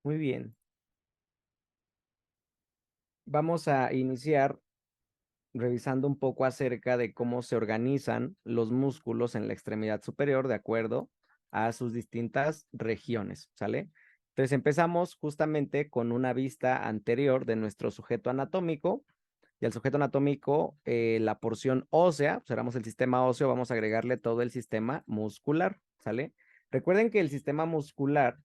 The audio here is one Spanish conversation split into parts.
Muy bien. Vamos a iniciar revisando un poco acerca de cómo se organizan los músculos en la extremidad superior de acuerdo a sus distintas regiones, ¿sale? Entonces empezamos justamente con una vista anterior de nuestro sujeto anatómico y al sujeto anatómico, la porción ósea, observamos el sistema óseo, vamos a agregarle todo el sistema muscular, ¿sale? Recuerden que el sistema muscular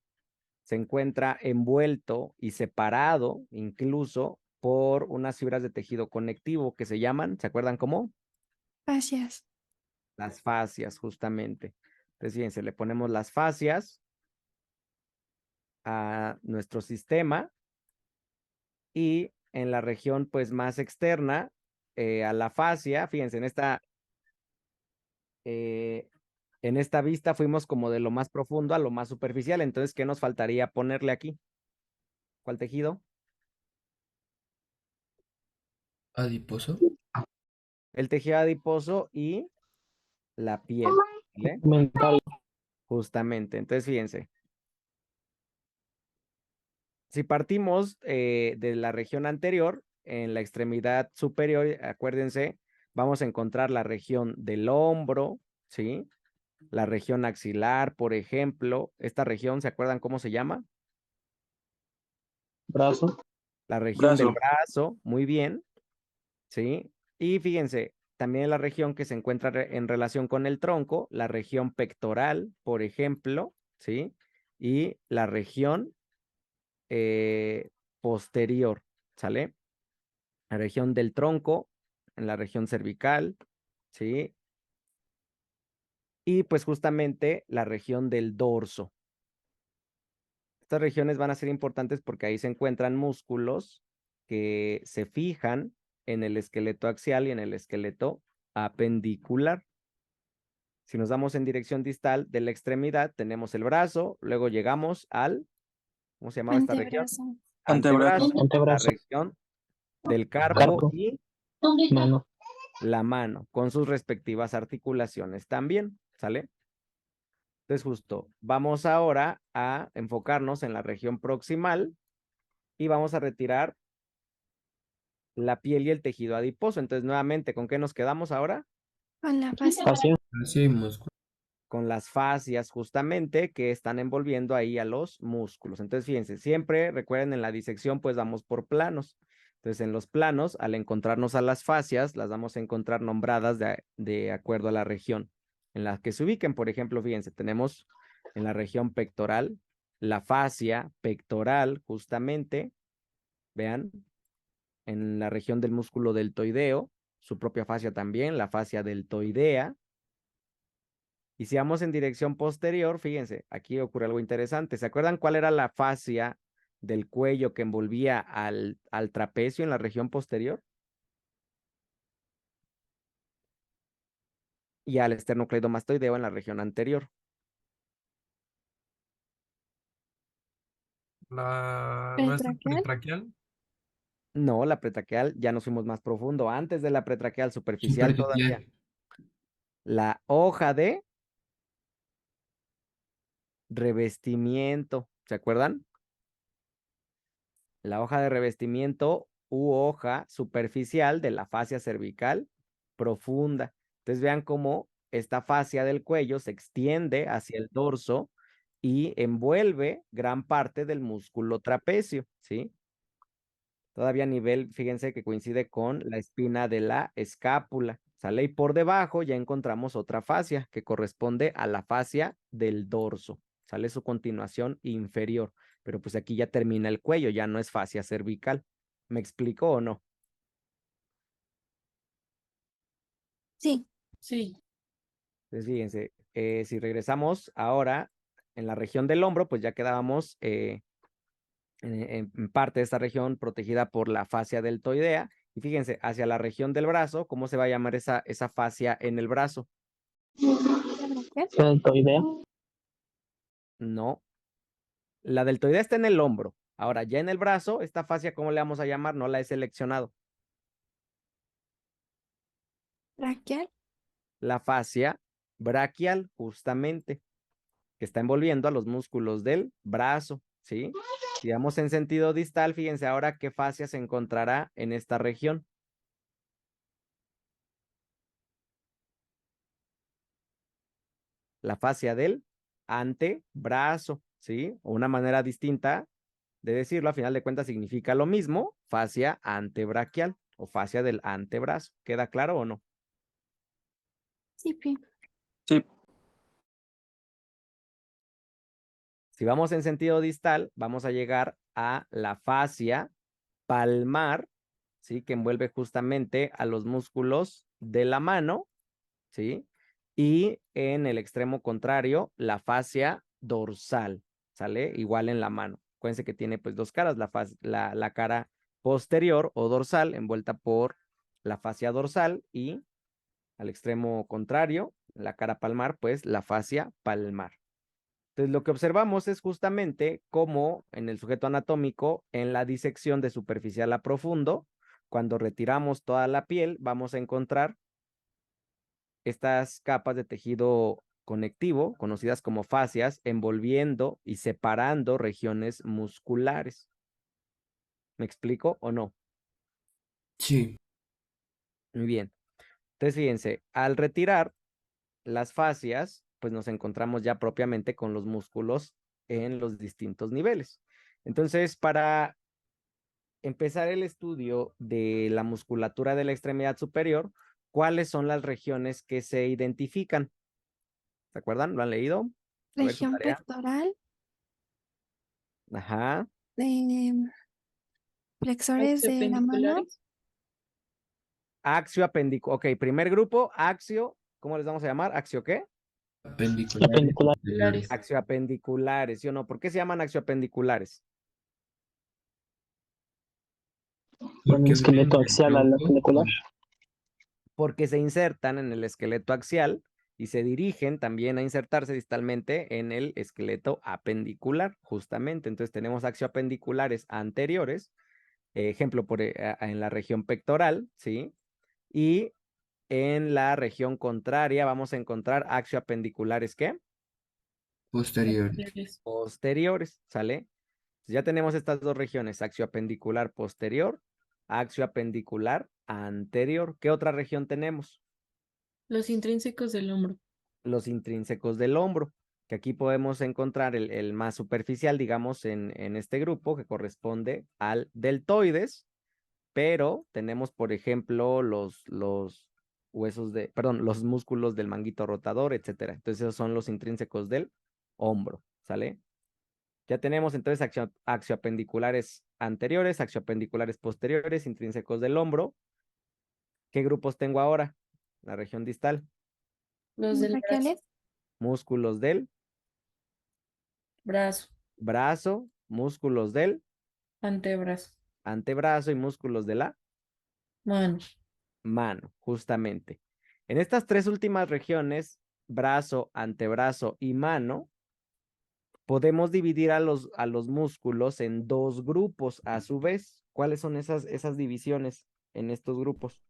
se encuentra envuelto y separado incluso por unas fibras de tejido conectivo que se llaman, ¿se acuerdan cómo? Gracias. Las fascias, justamente. Entonces, fíjense, le ponemos las fascias a nuestro sistema y en la región pues más externa a la fascia, fíjense, en esta vista fuimos como de lo más profundo a lo más superficial, entonces, ¿qué nos faltaría ponerle aquí? ¿Cuál tejido? Adiposo. El tejido adiposo y la piel, ¿vale? Mental. Justamente. Entonces, fíjense, si partimos de la región anterior, en la extremidad superior, acuérdense, vamos a encontrar la región del hombro, ¿sí? La región axilar, por ejemplo. Esta región, ¿se acuerdan cómo se llama? Brazo. La región del Brazo. brazo, muy bien, ¿sí? Y fíjense, también la región que se encuentra en relación con el tronco, la región pectoral, por ejemplo, ¿sí? Y la región posterior, ¿sale? La región del tronco, en la región cervical, ¿sí? Y pues justamente la región del dorso. Estas regiones van a ser importantes porque ahí se encuentran músculos que se fijan en el esqueleto axial y en el esqueleto apendicular. Si nos damos en dirección distal de la extremidad, tenemos el brazo, luego llegamos al, ¿cómo se llamaba esta región? Antebrazo. Antebrazo. Antebrazo, la Antebrazo. región del carpo Carpo. y Mano. la mano, con sus respectivas articulaciones también, ¿sale? Entonces justo, vamos ahora a enfocarnos en la región proximal y vamos a retirar la piel y el tejido adiposo. Entonces nuevamente, ¿con qué nos quedamos ahora? Con la fascia. Fascia. Fascia y músculo. Con las fascias justamente que están envolviendo ahí a los músculos. Entonces fíjense, siempre recuerden en la disección pues vamos por planos. Entonces en los planos, al encontrarnos a las fascias, las vamos a encontrar nombradas de acuerdo a la región en la que se ubiquen. Por ejemplo, fíjense, tenemos en la región pectoral la fascia pectoral justamente, vean, en la región del músculo deltoideo, su propia fascia también, la fascia deltoidea. Y si vamos en dirección posterior, fíjense, aquí ocurre algo interesante. ¿Se acuerdan cuál era la fascia del cuello que envolvía al trapecio en la región posterior? Y al esternocleidomastoideo en la región anterior. ¿No es el Pretraquial. pretraquial? No, la pretraquial ya nos fuimos más profundo. Antes de la pretraquial superficial todavía. Superficial. La hoja de revestimiento. ¿Se acuerdan? La hoja de revestimiento u hoja superficial de la fascia cervical profunda. Entonces vean cómo esta fascia del cuello se extiende hacia el dorso y envuelve gran parte del músculo trapecio, ¿sí? Todavía a nivel, fíjense que coincide con la espina de la escápula, ¿sale? Y por debajo ya encontramos otra fascia que corresponde a la fascia del dorso, ¿sale? Su continuación inferior, pero pues aquí ya termina el cuello, ya no es fascia cervical. ¿Me explico o no? Sí. Sí. Entonces, fíjense, si regresamos ahora en la región del hombro, pues ya quedábamos en parte de esta región protegida por la fascia deltoidea. Y fíjense, hacia la región del brazo, ¿cómo se va a llamar esa fascia en el brazo? Braquial. Deltoidea. No, la deltoidea está en el hombro. Ahora, ya en el brazo, esta fascia, ¿cómo le vamos a llamar? No la he seleccionado. Braquial. La fascia braquial, justamente, que está envolviendo a los músculos del brazo, ¿sí? Si vamos en sentido distal, fíjense ahora qué fascia se encontrará en esta región. La fascia del antebrazo, ¿sí? O una manera distinta de decirlo, a final de cuentas significa lo mismo, fascia antebraquial o fascia del antebrazo. ¿Queda claro o no? Sí, pi. Sí. Si vamos en sentido distal, vamos a llegar a la fascia palmar, ¿sí? Que envuelve justamente a los músculos de la mano, ¿sí? Y en el extremo contrario, la fascia dorsal, ¿sale? Igual en la mano. Acuérdense que tiene pues dos caras, la cara posterior o dorsal envuelta por la fascia dorsal y al extremo contrario, la cara palmar, pues la fascia palmar. Entonces, lo que observamos es justamente cómo en el sujeto anatómico, en la disección de superficial a profundo, cuando retiramos toda la piel, vamos a encontrar estas capas de tejido conectivo, conocidas como fascias, envolviendo y separando regiones musculares. ¿Me explico o no? Sí. Muy bien. Entonces, fíjense, al retirar las fascias, pues nos encontramos ya propiamente con los músculos en los distintos niveles. Entonces, para empezar el estudio de la musculatura de la extremidad superior, ¿cuáles son las regiones que se identifican? ¿Se acuerdan? ¿Lo han leído? A ver su Región tarea. pectoral, Ajá. flexores de la mano, Axio apéndico. Ok, primer grupo, axio. ¿Cómo les vamos a llamar? ¿Axio qué? Apendiculares. Apendiculares. Apendiculares. Axioapendiculares, ¿sí o no? ¿Por qué se llaman axioapendiculares? Un esqueleto axial al apendicular. Porque se insertan en el esqueleto axial y se dirigen también a insertarse distalmente en el esqueleto apendicular, justamente. Entonces tenemos axioapendiculares anteriores, ejemplo en la región pectoral, ¿sí? Y en la región contraria vamos a encontrar axioapendiculares, ¿qué? Posteriores. Posteriores, ¿sale? Ya tenemos estas dos regiones, axioapendicular posterior, axioapendicular anterior. ¿Qué otra región tenemos? Los intrínsecos del hombro. Los intrínsecos del hombro, que aquí podemos encontrar el más superficial, digamos, en este grupo, que corresponde al deltoides, pero tenemos, por ejemplo, los huesos perdón, los músculos del manguito rotador, etcétera. Entonces, esos son los intrínsecos del hombro, ¿sale? Ya tenemos entonces axioapendiculares anteriores, axioapendiculares posteriores, intrínsecos del hombro. ¿Qué grupos tengo ahora? La región distal. Los del brazo. braquiales, Músculos del Brazo. brazo, músculos del Antebrazo. antebrazo y músculos de la Mano. mano, justamente. En estas tres últimas regiones, brazo, antebrazo y mano, podemos dividir a los músculos en dos grupos a su vez. ¿Cuáles son esas divisiones en estos grupos?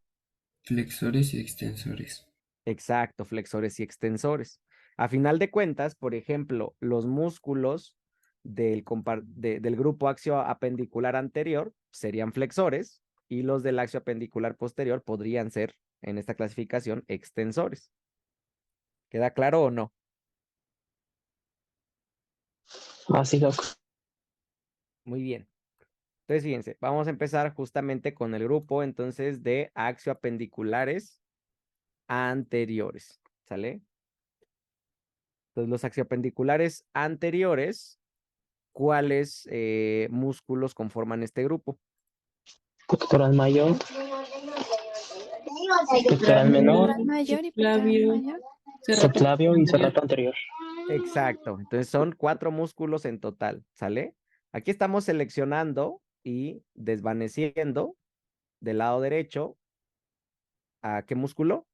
Flexores y extensores. Exacto, flexores y extensores. A final de cuentas, por ejemplo, los músculos del grupo axioapendicular anterior serían flexores y los del axioapendicular posterior podrían ser, en esta clasificación, extensores. ¿Queda claro o no? Así, Doc. Muy bien. Entonces, fíjense, vamos a empezar justamente con el grupo entonces de axioapendiculares anteriores, ¿sale? Entonces, los axioapendiculares anteriores, ¿cuáles músculos conforman este grupo? Pectoral mayor. Pectoral menor. pectoral mayor y pectoral Labio. mayor. Subclavio y cerrato anterior. Exacto, entonces son 4 músculos en total, ¿sale? Aquí estamos seleccionando y desvaneciendo del lado derecho, ¿a qué músculo?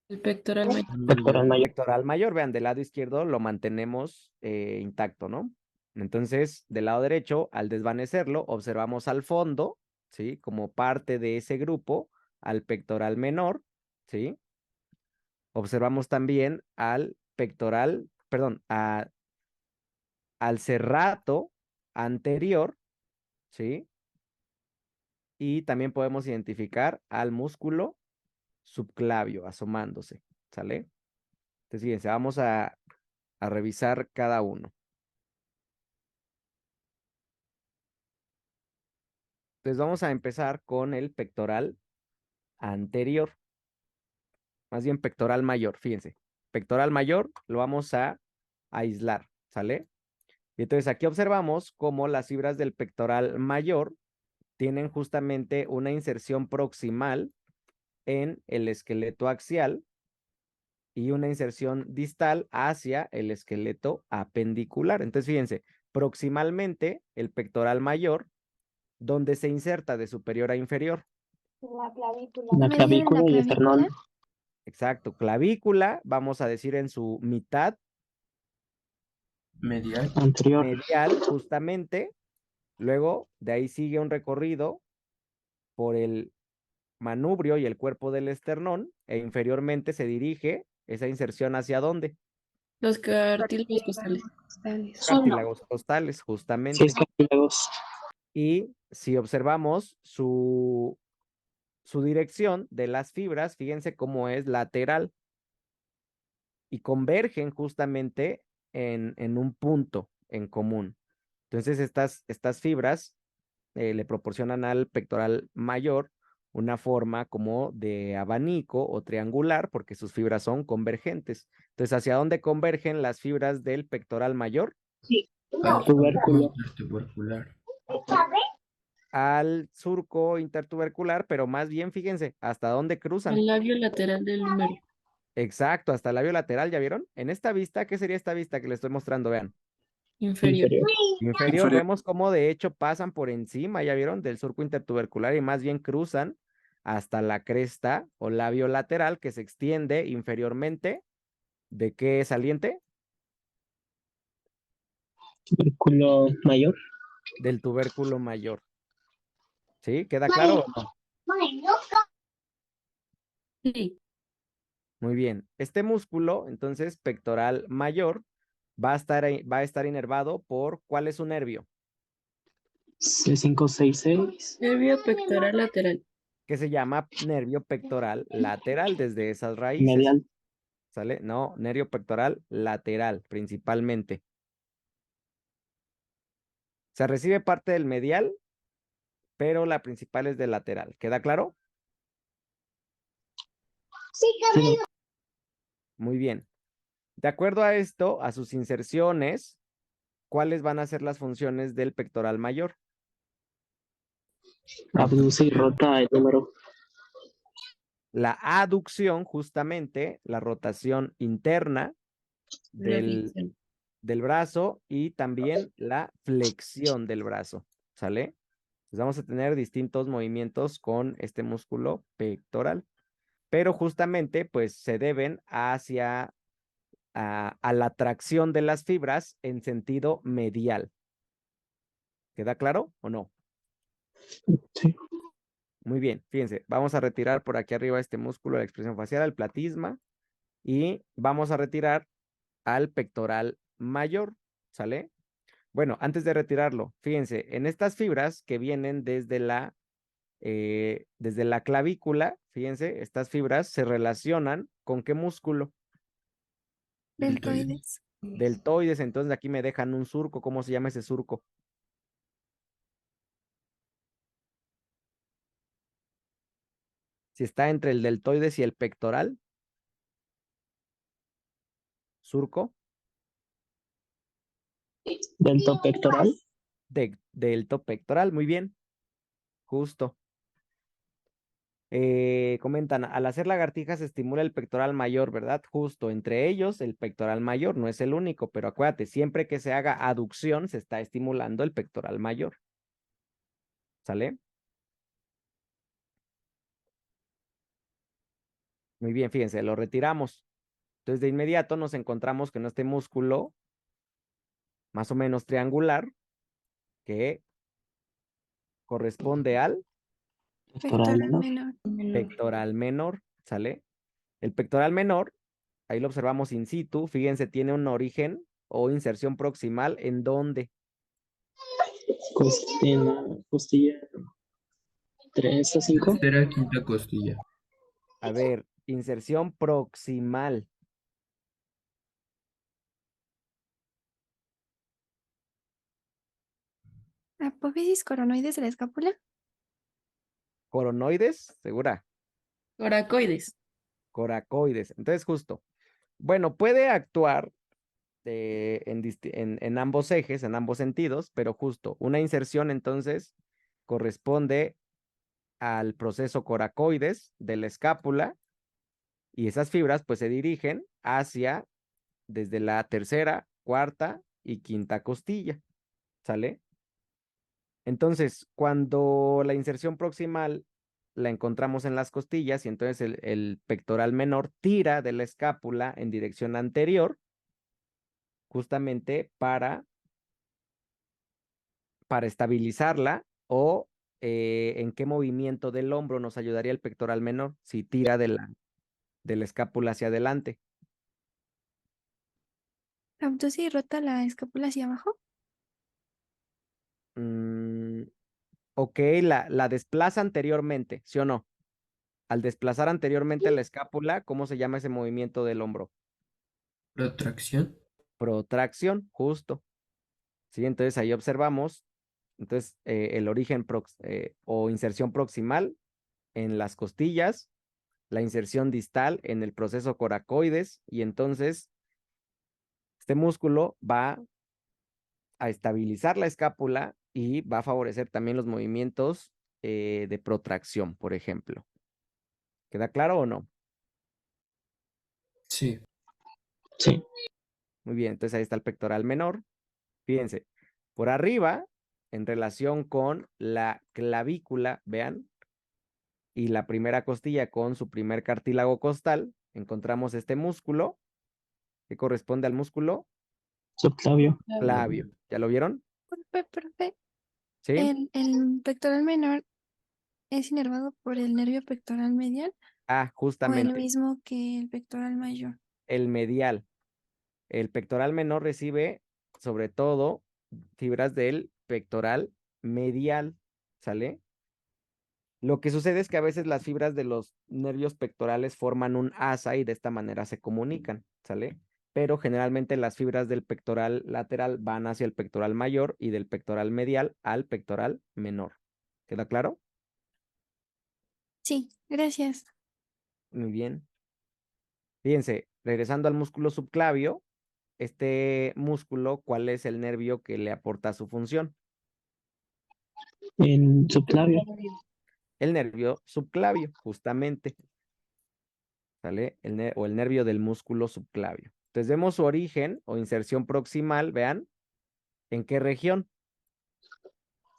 El pectoral mayor. Pectoral mayor. Pectoral mayor, vean, del lado izquierdo lo mantenemos intacto, ¿no? Entonces, del lado derecho, al desvanecerlo, observamos al fondo, ¿sí? Como parte de ese grupo, al pectoral menor, ¿sí? Observamos también al pectoral, perdón, al serrato anterior, ¿sí? Y también podemos identificar al músculo subclavio asomándose, ¿sale? Entonces, fíjense, vamos a revisar cada uno. Entonces, vamos a empezar con el pectoral anterior, más bien pectoral mayor, fíjense. Pectoral mayor lo vamos a aislar, ¿sale? Y entonces aquí observamos cómo las fibras del pectoral mayor tienen justamente una inserción proximal en el esqueleto axial y una inserción distal hacia el esqueleto apendicular. Entonces, fíjense, proximalmente el pectoral mayor, donde se inserta de superior a inferior. La ¿Medio de la clavícula y el clavícula? esternón. Exacto, clavícula, vamos a decir en su mitad Medial. Anterior. medial, justamente. Luego, de ahí sigue un recorrido por el manubrio y el cuerpo del esternón, e inferiormente se dirige esa inserción hacia dónde? Los cartílagos costales. Cartílagos costales, Sí, es justamente. cartílagos. Y si observamos su dirección de las fibras, fíjense cómo es lateral y convergen justamente en un punto en común. Entonces, estas fibras le proporcionan al pectoral mayor una forma como de abanico o triangular porque sus fibras son convergentes. Entonces, ¿hacia dónde convergen las fibras del pectoral mayor? Al Tubérculo. tubercular. Al surco intertubercular, pero más bien, fíjense, ¿hasta dónde cruzan? Al labio lateral del húmero. Exacto, hasta el labio lateral, ¿ya vieron? En esta vista, ¿qué sería esta vista que les estoy mostrando? Vean. Inferior. Inferior, vemos cómo de hecho pasan por encima, ¿ya vieron? Del surco intertubercular y más bien cruzan hasta la cresta o labio lateral que se extiende inferiormente. ¿De qué saliente? Tubérculo mayor. Del tubérculo mayor. ¿Sí? ¿Queda claro o no? Sí. Muy bien. Este músculo, entonces, pectoral mayor, va a estar inervado por, ¿cuál es su nervio? C566. Nervio pectoral lateral. Que se llama nervio pectoral lateral desde esas raíces. Medial. ¿Sale? No, nervio pectoral lateral, principalmente. Se recibe parte del medial, pero la principal es del lateral. ¿Queda claro? Sí. Muy bien. De acuerdo a esto, a sus inserciones, ¿cuáles van a ser las funciones del pectoral mayor? Abduce y rota el húmero. La aducción, justamente, la rotación interna La del flexión. brazo y también la flexión del brazo. ¿Sale? Pues vamos a tener distintos movimientos con este músculo pectoral, pero justamente pues se deben hacia a la tracción de las fibras en sentido medial. ¿Queda claro o no? Sí. Muy bien, fíjense, vamos a retirar por aquí arriba este músculo de la expresión facial, el platisma, y vamos a retirar al pectoral mayor, ¿sale? Bueno, antes de retirarlo, fíjense, en estas fibras que vienen desde la clavícula, fíjense, estas fibras se relacionan con ¿qué músculo? Deltoides. Deltoides. Entonces aquí me dejan un surco. ¿Cómo se llama ese surco? Si está entre el deltoides y el pectoral. Surco. Delto pectoral. Delto pectoral. Muy bien. Justo. Comentan, al hacer lagartijas se estimula el pectoral mayor, ¿verdad? Justo, entre ellos el pectoral mayor, no es el único, pero acuérdate, siempre que se haga aducción se está estimulando el pectoral mayor. ¿Sale? Muy bien, fíjense, lo retiramos. Entonces de inmediato nos encontramos con este músculo más o menos triangular que corresponde al Pectoral menor. menor. pectoral menor, ¿sale? El pectoral menor, ahí lo observamos in situ, fíjense, tiene un origen o inserción proximal en dónde. En la costilla 3 a 5. Tercera, quinta costilla. A ver, inserción proximal. Apófisis coronoides de la escápula. Coronoides, segura. Coracoides. Coracoides. Entonces, justo. Bueno, puede actuar en ambos ejes, en ambos sentidos, pero justo una inserción entonces corresponde al proceso coracoides de la escápula y esas fibras pues se dirigen hacia desde la tercera, cuarta y quinta costilla, ¿sale? Entonces, cuando la inserción proximal la encontramos en las costillas y entonces el pectoral menor tira de la escápula en dirección anterior, justamente para estabilizarla o en qué movimiento del hombro nos ayudaría el pectoral menor si tira de la escápula hacia adelante. Abduce y rota la escápula hacia abajo. Ok, la desplaza anteriormente, ¿sí o no? Al desplazar anteriormente la escápula, ¿cómo se llama ese movimiento del hombro? Protracción. Protracción, justo. Sí, entonces ahí observamos, entonces el origen o inserción proximal en las costillas, la inserción distal en el proceso coracoides y entonces este músculo va a estabilizar la escápula y va a favorecer también los movimientos de protracción, por ejemplo. ¿Queda claro o no? Sí. Sí. Muy bien, entonces ahí está el pectoral menor. Fíjense, por arriba, en relación con la clavícula, vean, y la primera costilla con su primer cartílago costal, encontramos este músculo que corresponde al músculo Subclavio. clavio. ¿Ya lo vieron? Profe. ¿Sí? El pectoral menor es inervado por el nervio pectoral medial Ah, o el justamente, mismo que el pectoral mayor. el medial. El pectoral menor recibe sobre todo fibras del pectoral medial, ¿sale? Lo que sucede es que a veces las fibras de los nervios pectorales forman un asa y de esta manera se comunican, ¿sale? Pero generalmente las fibras del pectoral lateral van hacia el pectoral mayor y del pectoral medial al pectoral menor. ¿Queda claro? Sí, gracias. Muy bien. Fíjense, regresando al músculo subclavio, este músculo, ¿cuál es el nervio que le aporta su función? El subclavio. El nervio subclavio, justamente, ¿sale? O el nervio del músculo subclavio. Entonces vemos su origen o inserción proximal, vean, ¿en qué región?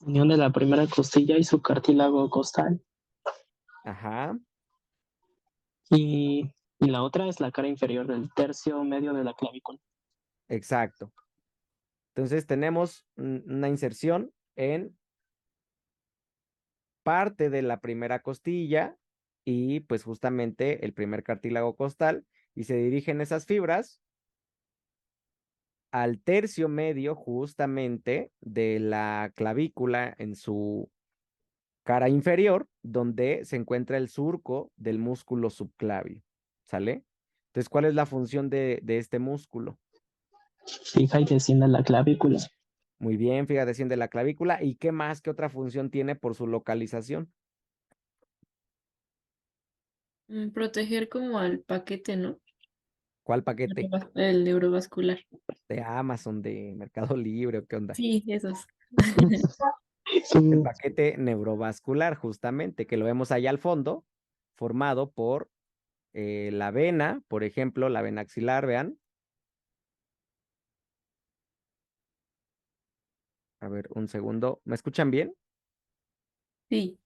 Unión de la primera costilla y su cartílago costal. Ajá, Y la otra es la cara inferior del tercio medio de la clavícula. exacto. Entonces tenemos una inserción en parte de la primera costilla y pues justamente el primer cartílago costal y se dirigen esas fibras al tercio medio justamente de la clavícula en su cara inferior, donde se encuentra el surco del músculo subclavio, ¿sale? Entonces, ¿cuál es la función de este músculo? Fija y desciende la clavícula. Muy bien, fíjate, desciende la clavícula. ¿Y qué más, qué otra función tiene por su localización? Proteger como al paquete, ¿no? ¿Cuál paquete? El neurovascular. ¿De Amazon, de Mercado Libre o qué onda? Sí, esos. El Su, paquete neurovascular, justamente, que lo vemos allá al fondo, formado por la vena, por ejemplo, la vena axilar, vean. A ver, un segundo. ¿Me escuchan bien? Sí.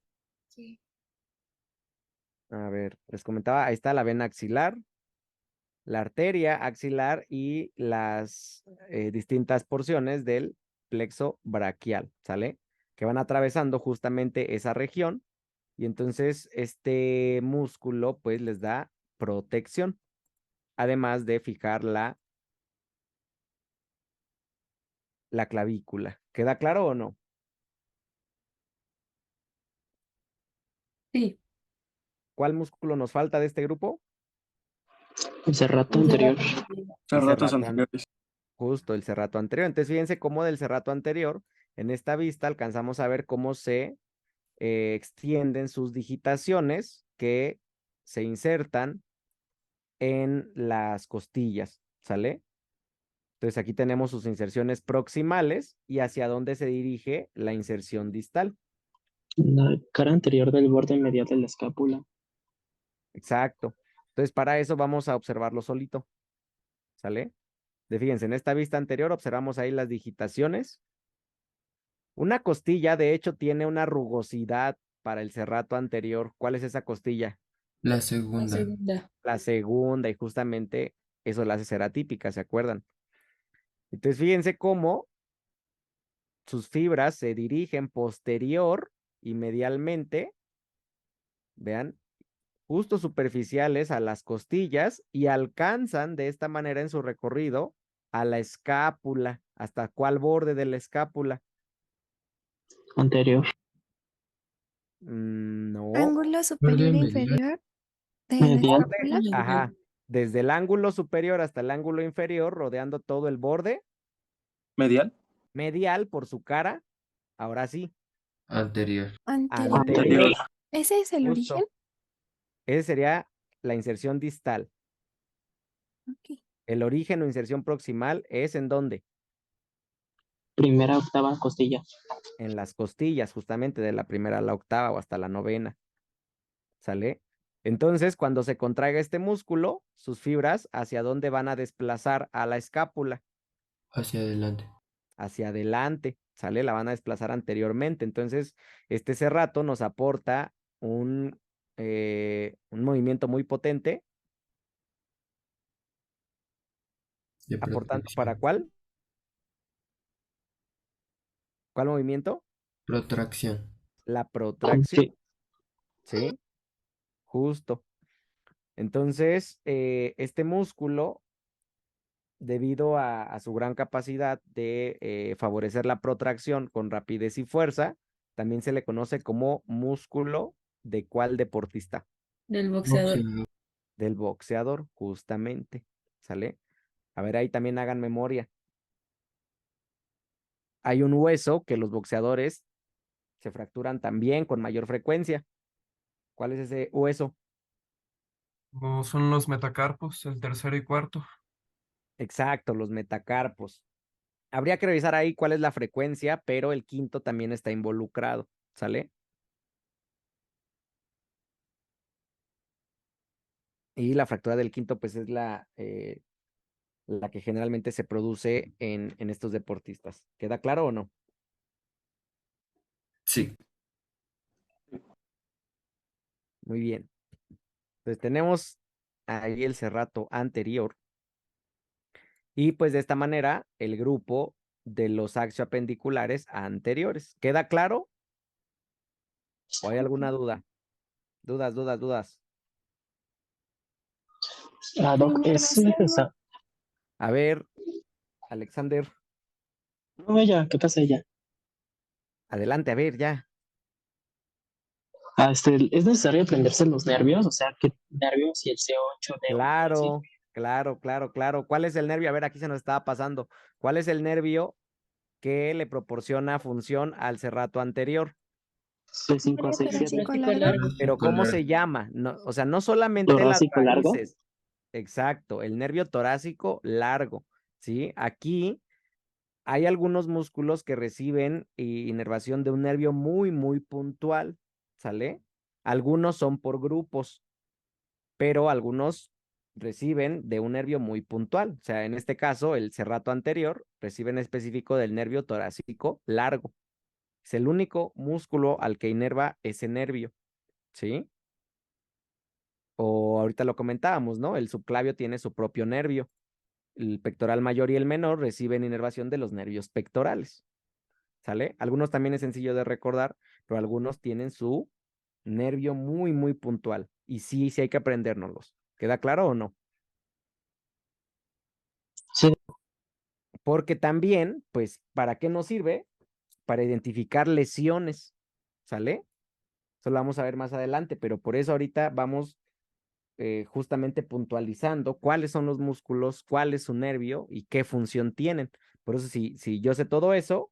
A ver, les comentaba, ahí está la vena axilar, la arteria axilar y las distintas porciones del plexo braquial, ¿sale? Que van atravesando justamente esa región y entonces este músculo pues les da protección, además de fijar la clavícula. ¿Queda claro o no? Sí, ¿Cuál músculo nos falta de este grupo? El cerrato un anterior. cerrato anterior. El Cerratos cerrato anteriores. justo el cerrato anterior. Entonces, fíjense cómo del cerrato anterior, en esta vista alcanzamos a ver cómo se extienden sus digitaciones que se insertan en las costillas, ¿sale? Entonces aquí tenemos sus inserciones proximales y hacia dónde se dirige la inserción distal. La cara anterior del borde medial de la escápula. Exacto. Entonces para eso vamos a observarlo solito, ¿sale? Fíjense, en esta vista anterior observamos ahí las digitaciones. Una costilla, de hecho, tiene una rugosidad para el cerrato anterior. ¿Cuál es esa costilla? La La segunda. segunda. La segunda, y justamente eso la hace ser atípica, ¿se acuerdan? Entonces, fíjense cómo sus fibras se dirigen posterior y medialmente, vean, justo superficiales a las costillas y alcanzan de esta manera en su recorrido a la escápula. ¿Hasta cuál borde de la escápula? Anterior. No. Ángulo superior e medial. inferior de la Medial. escápula. Ajá. Desde el ángulo superior hasta el ángulo inferior, rodeando todo el borde Medial. medial por su cara. Ahora sí, Anterior. Anterior. anterior. ¿Ese es el Justo. origen? Ese sería la inserción distal. Ok. El origen o inserción proximal es ¿en dónde? Primera octava costilla. En las costillas, justamente de la primera a la octava o hasta la novena. ¿Sale? Entonces, cuando se contraiga este músculo, sus fibras, ¿hacia dónde van a desplazar a la escápula? Hacia adelante. Hacia adelante, ¿sale? La van a desplazar anteriormente. Entonces, este cerrato nos aporta un movimiento muy potente. De ¿Aportando protracción. para cuál? ¿Cuál movimiento? Protracción. La protracción, Sí. ¿sí? Justo. Entonces, este músculo, debido a su gran capacidad de favorecer la protracción con rapidez y fuerza, también se le conoce como músculo de cuál deportista, Del boxeador. Boxeador. del boxeador, justamente, ¿sale? A ver, ahí también hagan memoria. Hay un hueso que los boxeadores se fracturan también con mayor frecuencia. ¿Cuál es ese hueso? O son los metacarpos, el tercero y cuarto. Exacto, los metacarpos. Habría que revisar ahí cuál es la frecuencia, pero el quinto también está involucrado, ¿sale? Y la fractura del quinto, pues es la que generalmente se produce en estos deportistas. ¿Queda claro o no? Sí. Muy bien. Entonces tenemos ahí el cerrato anterior. Y pues de esta manera, el grupo de los axioapendiculares anteriores. ¿Queda claro? ¿O hay alguna duda? Dudas. Ah, La Doc, es inervación. necesario. A ver, Alexander, No, ella, ¿qué pasa ella? adelante, a ver, ya. ¿Es necesario aprenderse los nervios? O sea, ¿qué nervios y el C8 de así? Claro. ¿Cuál es el nervio? A ver, aquí se nos estaba pasando. ¿Cuál es el nervio que le proporciona función al cerrato anterior? C5 a Nervio C7. torácico Torácico largo. largo. Pero ¿cómo Largo. se llama? No, o sea, no solamente las Torácico largo. raíces. Exacto, el nervio torácico largo, ¿sí? Aquí hay algunos músculos que reciben inervación de un nervio muy puntual, ¿sale? Algunos son por grupos, pero algunos reciben de un nervio muy puntual. O sea, en este caso, el cerrato anterior recibe en específico del nervio torácico largo. Es el único músculo al que inerva ese nervio, ¿sí? O ahorita lo comentábamos, ¿no? El subclavio tiene su propio nervio. El pectoral mayor y el menor reciben inervación de los nervios pectorales, ¿sale? Algunos también es sencillo de recordar, pero algunos tienen su nervio muy puntual. Y sí hay que aprendérnoslos. ¿Queda claro o no? Sí. Porque también, pues, ¿para qué nos sirve? Para identificar lesiones, ¿sale? Eso lo vamos a ver más adelante, pero por eso ahorita vamos justamente puntualizando cuáles son los músculos, cuál es su nervio y qué función tienen. Por eso, si yo sé todo eso,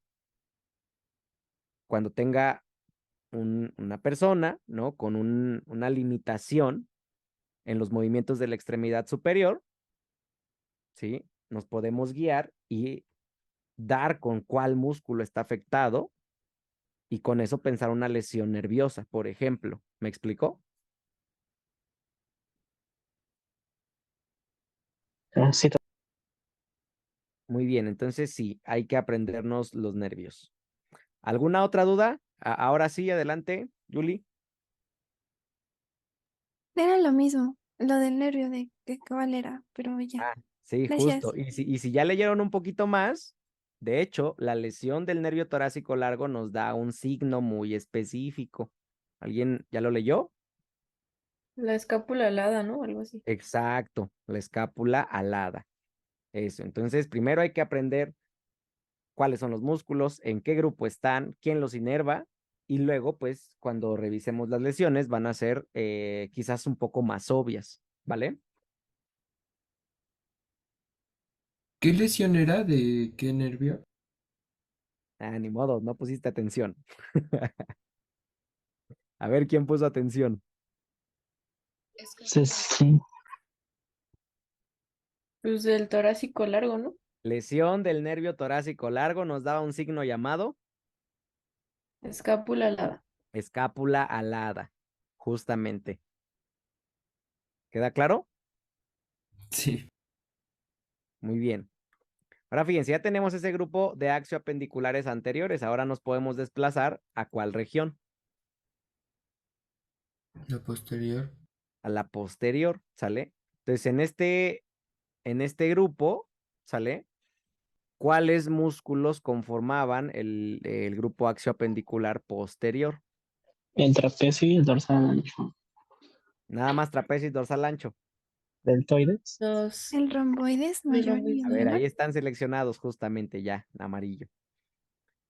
cuando tenga una persona, ¿no? Con una limitación en los movimientos de la extremidad superior, ¿sí? Nos podemos guiar y dar con cuál músculo está afectado y con eso pensar una lesión nerviosa, por ejemplo. ¿Me explicó? Sí, Muy bien, entonces sí, hay que aprendernos los nervios. ¿Alguna otra duda? Ahora sí, adelante, Julie. Era lo mismo, lo del nervio de que cuál era, pero ya. Ah, sí, justo. Gracias. Y si ya leyeron un poquito más, de hecho, la lesión del nervio torácico largo nos da un signo muy específico. ¿Alguien ya lo leyó? La escápula alada, ¿no? Algo así. Exacto, la escápula alada. Eso. Entonces, primero hay que aprender cuáles son los músculos, en qué grupo están, quién los inerva, y luego, pues, cuando revisemos las lesiones, van a ser quizás un poco más obvias, ¿vale? ¿Qué lesión era? ¿De qué nervio? Ah, ni modo, no pusiste atención. A ver quién puso atención. sí, sí. Pues del torácico largo, ¿no? Lesión del nervio torácico largo nos daba un signo llamado Escápula alada. escápula alada, justamente. ¿Queda claro? Sí. Muy bien. Ahora fíjense, ya tenemos ese grupo de axioapendiculares anteriores. Ahora nos podemos desplazar a cuál región, La posterior. a la posterior, ¿sale? Entonces, en este grupo, ¿sale? ¿Cuáles músculos conformaban el grupo axioapendicular posterior? El trapecio y el dorsal ancho. Nada más trapecio y dorsal ancho. Deltoides. Los El romboides el mayor y romboide. A ver, menor. ahí están seleccionados justamente ya, en amarillo.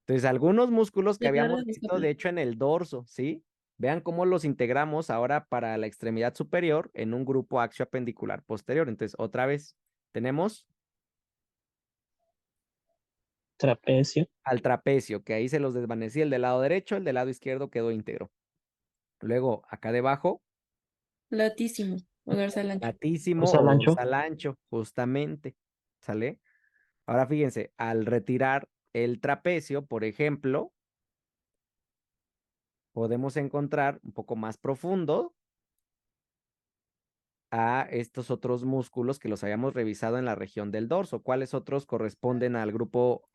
Entonces, algunos músculos que Menor habíamos de la visto, escápula. de hecho, en el dorso, ¿sí? Vean cómo los integramos ahora para la extremidad superior en un grupo axioapendicular posterior. Entonces, otra vez, tenemos Trapecio. al trapecio, que ahí se los desvanecí el del lado derecho, el del lado izquierdo quedó íntegro. Luego, acá debajo, Latísimo. O dorsal ancho. latísimo Dorsal o ancho. dorsal ancho, justamente, ¿sale? Ahora fíjense, al retirar el trapecio, por ejemplo, podemos encontrar un poco más profundo a estos otros músculos que los habíamos revisado en la región del dorso. ¿Cuáles otros corresponden al grupo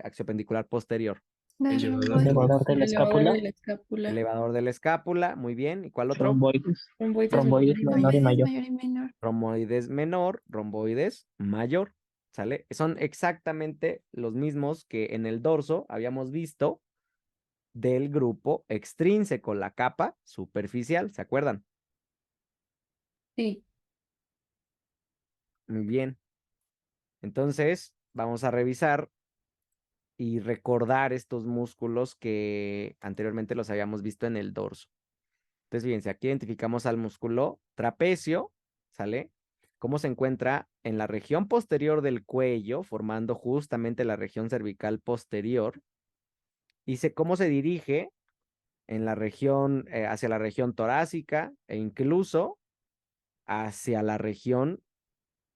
axiopendicular posterior? Los Elevador. romboides. Elevador de El la elevador escápula. de la escápula. Elevador de la escápula, muy bien. ¿Y cuál otro? Romboides. Romboides Romboides menor y menor y mayor. Romboides mayor. mayor y menor. Romboides menor, romboides mayor, ¿sale? Son exactamente los mismos que en el dorso habíamos visto del grupo extrínseco, la capa superficial, ¿se acuerdan? Sí. Muy bien. Entonces, vamos a revisar y recordar estos músculos que anteriormente los habíamos visto en el dorso. Entonces, fíjense, aquí identificamos al músculo trapecio, ¿sale? Cómo se encuentra en la región posterior del cuello, formando justamente la región cervical posterior, y cómo se dirige en la región, hacia la región torácica e incluso hacia la región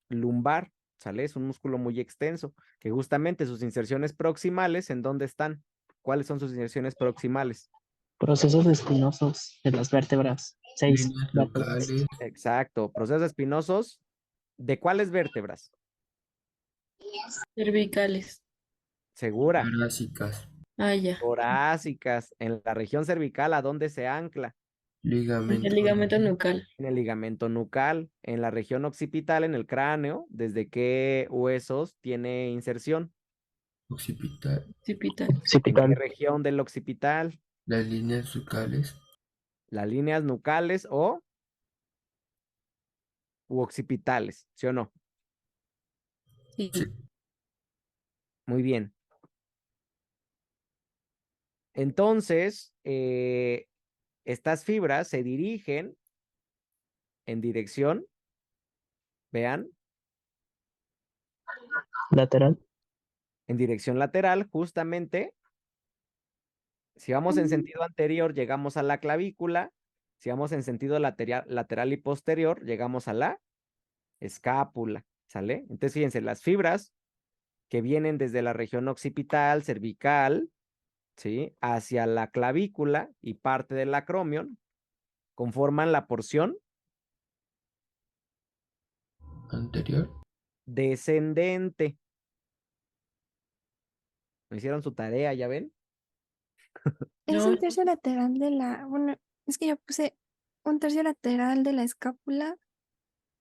lumbar, ¿sale? Es un músculo muy extenso, que justamente sus inserciones proximales, ¿en dónde están? ¿Cuáles son sus inserciones proximales? Procesos espinosos de las vértebras. 6 Líneas vértebras. locales. Exacto, procesos espinosos, ¿de cuáles vértebras? Cervicales. Segura, Torácicas. Ah, ya. torácicas, en la región cervical, ¿a dónde se ancla? El Ligamento. ligamento nucal. En el ligamento nucal, en la región occipital, en el cráneo, ¿desde qué huesos tiene inserción? Occipital. Occipital. ¿En qué Occipital. región del occipital? Las líneas sucales. Las líneas nucales o u occipitales, ¿sí o no? Sí. Sí. Muy bien. Entonces, Estas fibras se dirigen en dirección, vean, Lateral. en dirección lateral, justamente. Si vamos en sentido anterior, llegamos a la clavícula. Si vamos en sentido lateral y posterior, llegamos a la escápula, ¿sale? Entonces, fíjense, las fibras que vienen desde la región occipital, cervical, ¿sí? Hacia la clavícula y parte del acromion, conforman la porción Anterior. descendente. ¿No hicieron su tarea, ya ven? Es No, un tercio lateral de bueno, es que yo puse un tercio lateral de la escápula,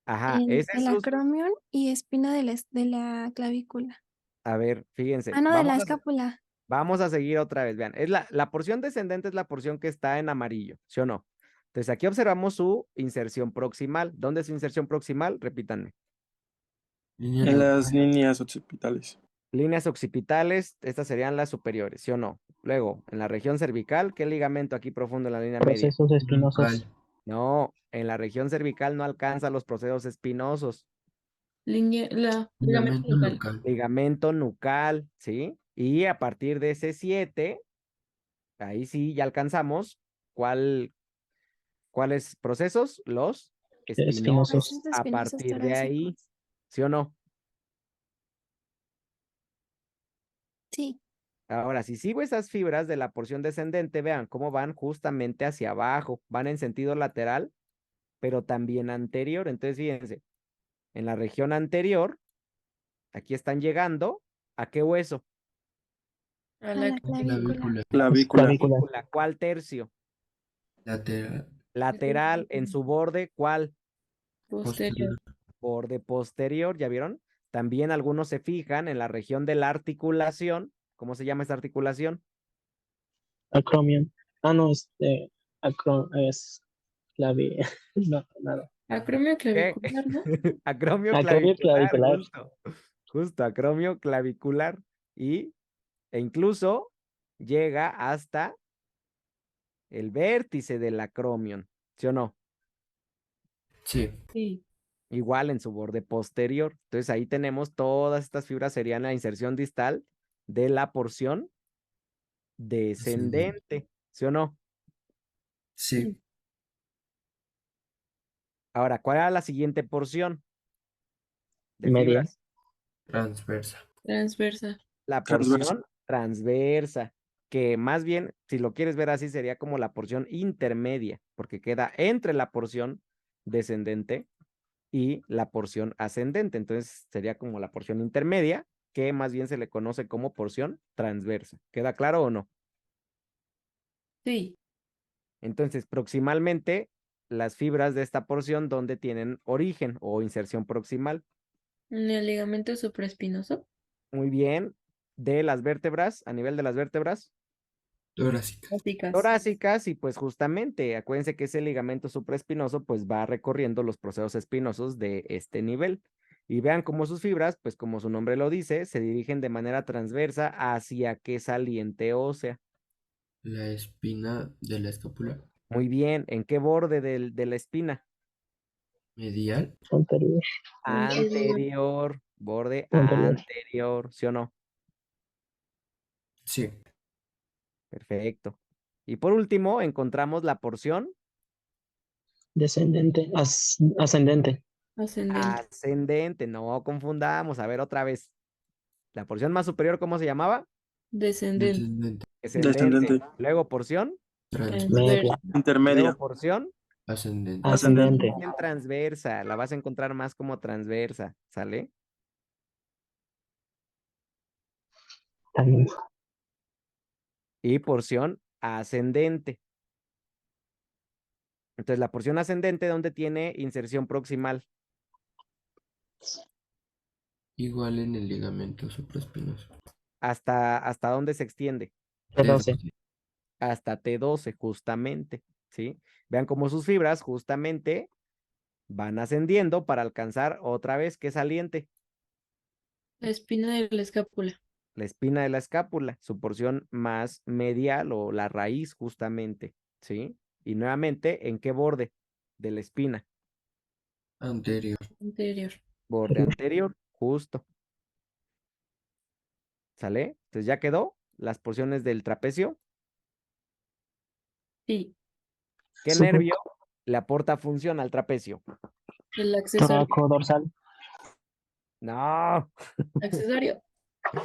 Ajá, ese es el acromion y espina de la clavícula. A ver, fíjense, Ah, no, de la escápula. vamos a seguir otra vez, vean, es la porción descendente es la porción que está en amarillo, ¿sí o no? Entonces aquí observamos su inserción proximal. ¿Dónde es su inserción proximal? Repítanme. Línea En las nucal. líneas occipitales. Líneas occipitales, estas serían las superiores, ¿sí o no? Luego, en la región cervical, ¿qué ligamento aquí profundo en la línea media? Procesos espinosos. Nucal. No, en la región cervical no alcanza los procesos espinosos. ligamento Ligamento nucal. nucal. Ligamento nucal, ¿sí? Y a partir de ese 7, ahí sí ya alcanzamos. ¿Cuáles procesos? Los espinosos. Procesos A espinosos partir de ahí, torácicos. ¿sí o no? Sí. Ahora, si sigo esas fibras de la porción descendente, vean cómo van justamente hacia abajo, van en sentido lateral, pero también anterior. Entonces, fíjense, en la región anterior, aquí están llegando, ¿a qué hueso? A A la la clavícula. Clavícula. Clavícula. ¿Cuál tercio? Lateral. Lateral, en su borde, ¿cuál? posterior. Borde posterior, ¿ya vieron? También algunos se fijan en la región de la articulación. ¿Cómo se llama esta articulación? Acromion. Ah, no, es no, nada. Acromio ¿Qué? clavicular, ¿no? Acromio Acromio clavicular, clavicular. justo, acromio clavicular. E incluso llega hasta el vértice del acromion, ¿sí o no? Sí. Sí. Igual en su borde posterior. Entonces ahí tenemos todas estas fibras, serían la inserción distal de la porción descendente, ¿sí o no? Sí. Ahora, ¿cuál era la siguiente porción de Media. fibras? Transversa. Transversa. La Transversa. porción transversa, que más bien, si lo quieres ver así, sería como la porción intermedia, porque queda entre la porción descendente y la porción ascendente. Entonces sería como la porción intermedia, que más bien se le conoce como porción transversa. ¿Queda claro o no? Sí. Entonces, proximalmente, las fibras de esta porción, ¿dónde tienen origen o inserción proximal? En el ligamento supraespinoso. Muy bien. De las vértebras, a nivel de las vértebras Torácica. Básicas. torácicas, y pues justamente, acuérdense que ese ligamento supraespinoso pues va recorriendo los procesos espinosos de este nivel. Y vean cómo sus fibras, pues como su nombre lo dice, se dirigen de manera transversa hacia qué saliente ósea. La espina de la escápula. Muy bien, ¿en qué borde de la espina? Medial. Anterior. Anterior, borde Anterior. anterior, ¿sí o no? Sí. Perfecto. Y por último, encontramos la porción Descendente. Ascendente. Ascendente. ascendente. No confundamos. A ver otra vez. La porción más superior, ¿cómo se llamaba? Descendente. Descendente. Descendente. Descendente. Luego porción. Transversa. Media. Luego Intermedia. porción. Ascendente. Ascendente. Bien transversa. La vas a encontrar más como transversa. ¿Sale? También. Y porción ascendente. Entonces, la porción ascendente, ¿dónde tiene inserción proximal? Igual en el ligamento supraespinoso. ¿Hasta dónde se extiende? T12. Hasta T12, justamente. ¿Sí? Vean cómo sus fibras, justamente, van ascendiendo para alcanzar otra vez, ¿qué saliente? La espina de la escápula. La espina de la escápula, su porción más medial o la raíz, justamente. ¿Sí? Y nuevamente, ¿en qué borde de la espina? Anterior. Anterior. Borde anterior, justo. ¿Sale? Entonces ya quedó las porciones del trapecio. Sí. ¿Qué Supongo. nervio le aporta función al trapecio? El accesorio. Toracodorsal. No, Accesorio.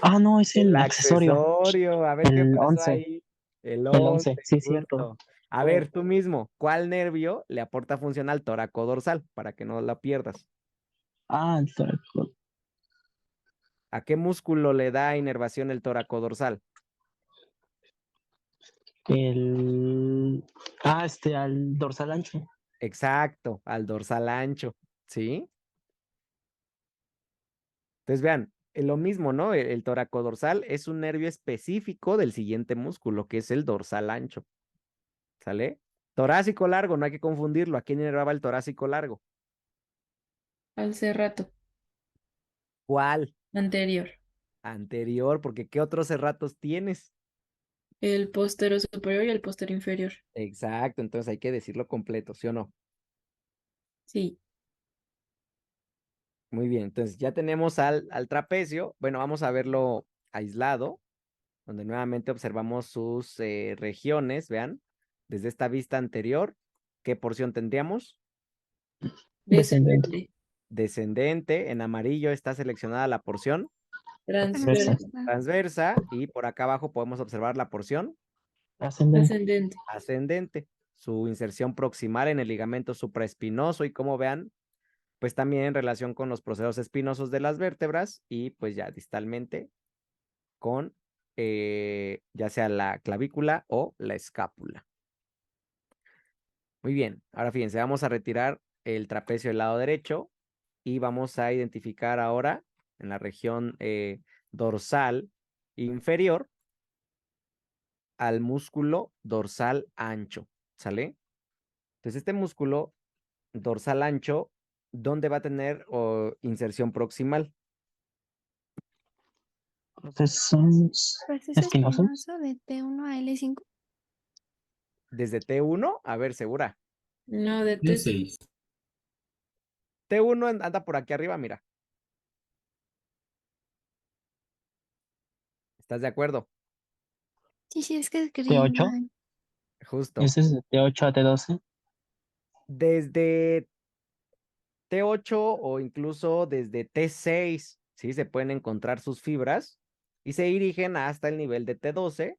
Ah, no, es el el accesorio. accesorio. A ver qué El pasó 11. ahí. El El 11, 11, sí, es cierto. justo. A ver, tú mismo, ¿cuál nervio le aporta función al toracodorsal? Para que no la pierdas. Ah, el toraco- ¿A qué músculo le da inervación el toracodorsal? el... Ah, al dorsal ancho. Exacto, al dorsal ancho, ¿sí? Entonces vean, lo mismo, ¿no? El toracodorsal es un nervio específico del siguiente músculo, que es el dorsal ancho, ¿sale? Torácico largo, no hay que confundirlo. ¿A quién inervaba el torácico largo? Al cerrato. ¿Cuál? Anterior. Anterior, porque ¿qué otros serratos tienes? El postero superior y el postero inferior. Exacto, entonces hay que decirlo completo, ¿sí o no? Sí. Muy bien, entonces ya tenemos al trapecio. Bueno, vamos a verlo aislado, donde nuevamente observamos sus regiones, vean, desde esta vista anterior, ¿qué porción tendríamos? Descendente. Descendente. Descendente, en amarillo está seleccionada la porción Transversa. Transversa. transversa y por acá abajo podemos observar la porción Ascendente. Ascendente. ascendente, su inserción proximal en el ligamento supraespinoso y como vean, pues también en relación con los procesos espinosos de las vértebras y pues ya distalmente con ya sea la clavícula o la escápula. Muy bien, ahora fíjense, vamos a retirar el trapecio del lado derecho y vamos a identificar ahora en la región dorsal inferior al músculo dorsal ancho, ¿sale? Entonces este músculo dorsal ancho, ¿dónde va a tener inserción proximal? Entonces son Proceso espinosos. espinoso de T1 a L5. Desde T1, a ver, segura. No, de T6. D6. T1 anda por aquí arriba, mira. ¿Estás de acuerdo? Sí, sí, es que escribí T8. mal. Justo. Ese es de T8 a T12. Desde T8 o incluso desde T6, ¿sí? Se pueden encontrar sus fibras y se dirigen hasta el nivel de T12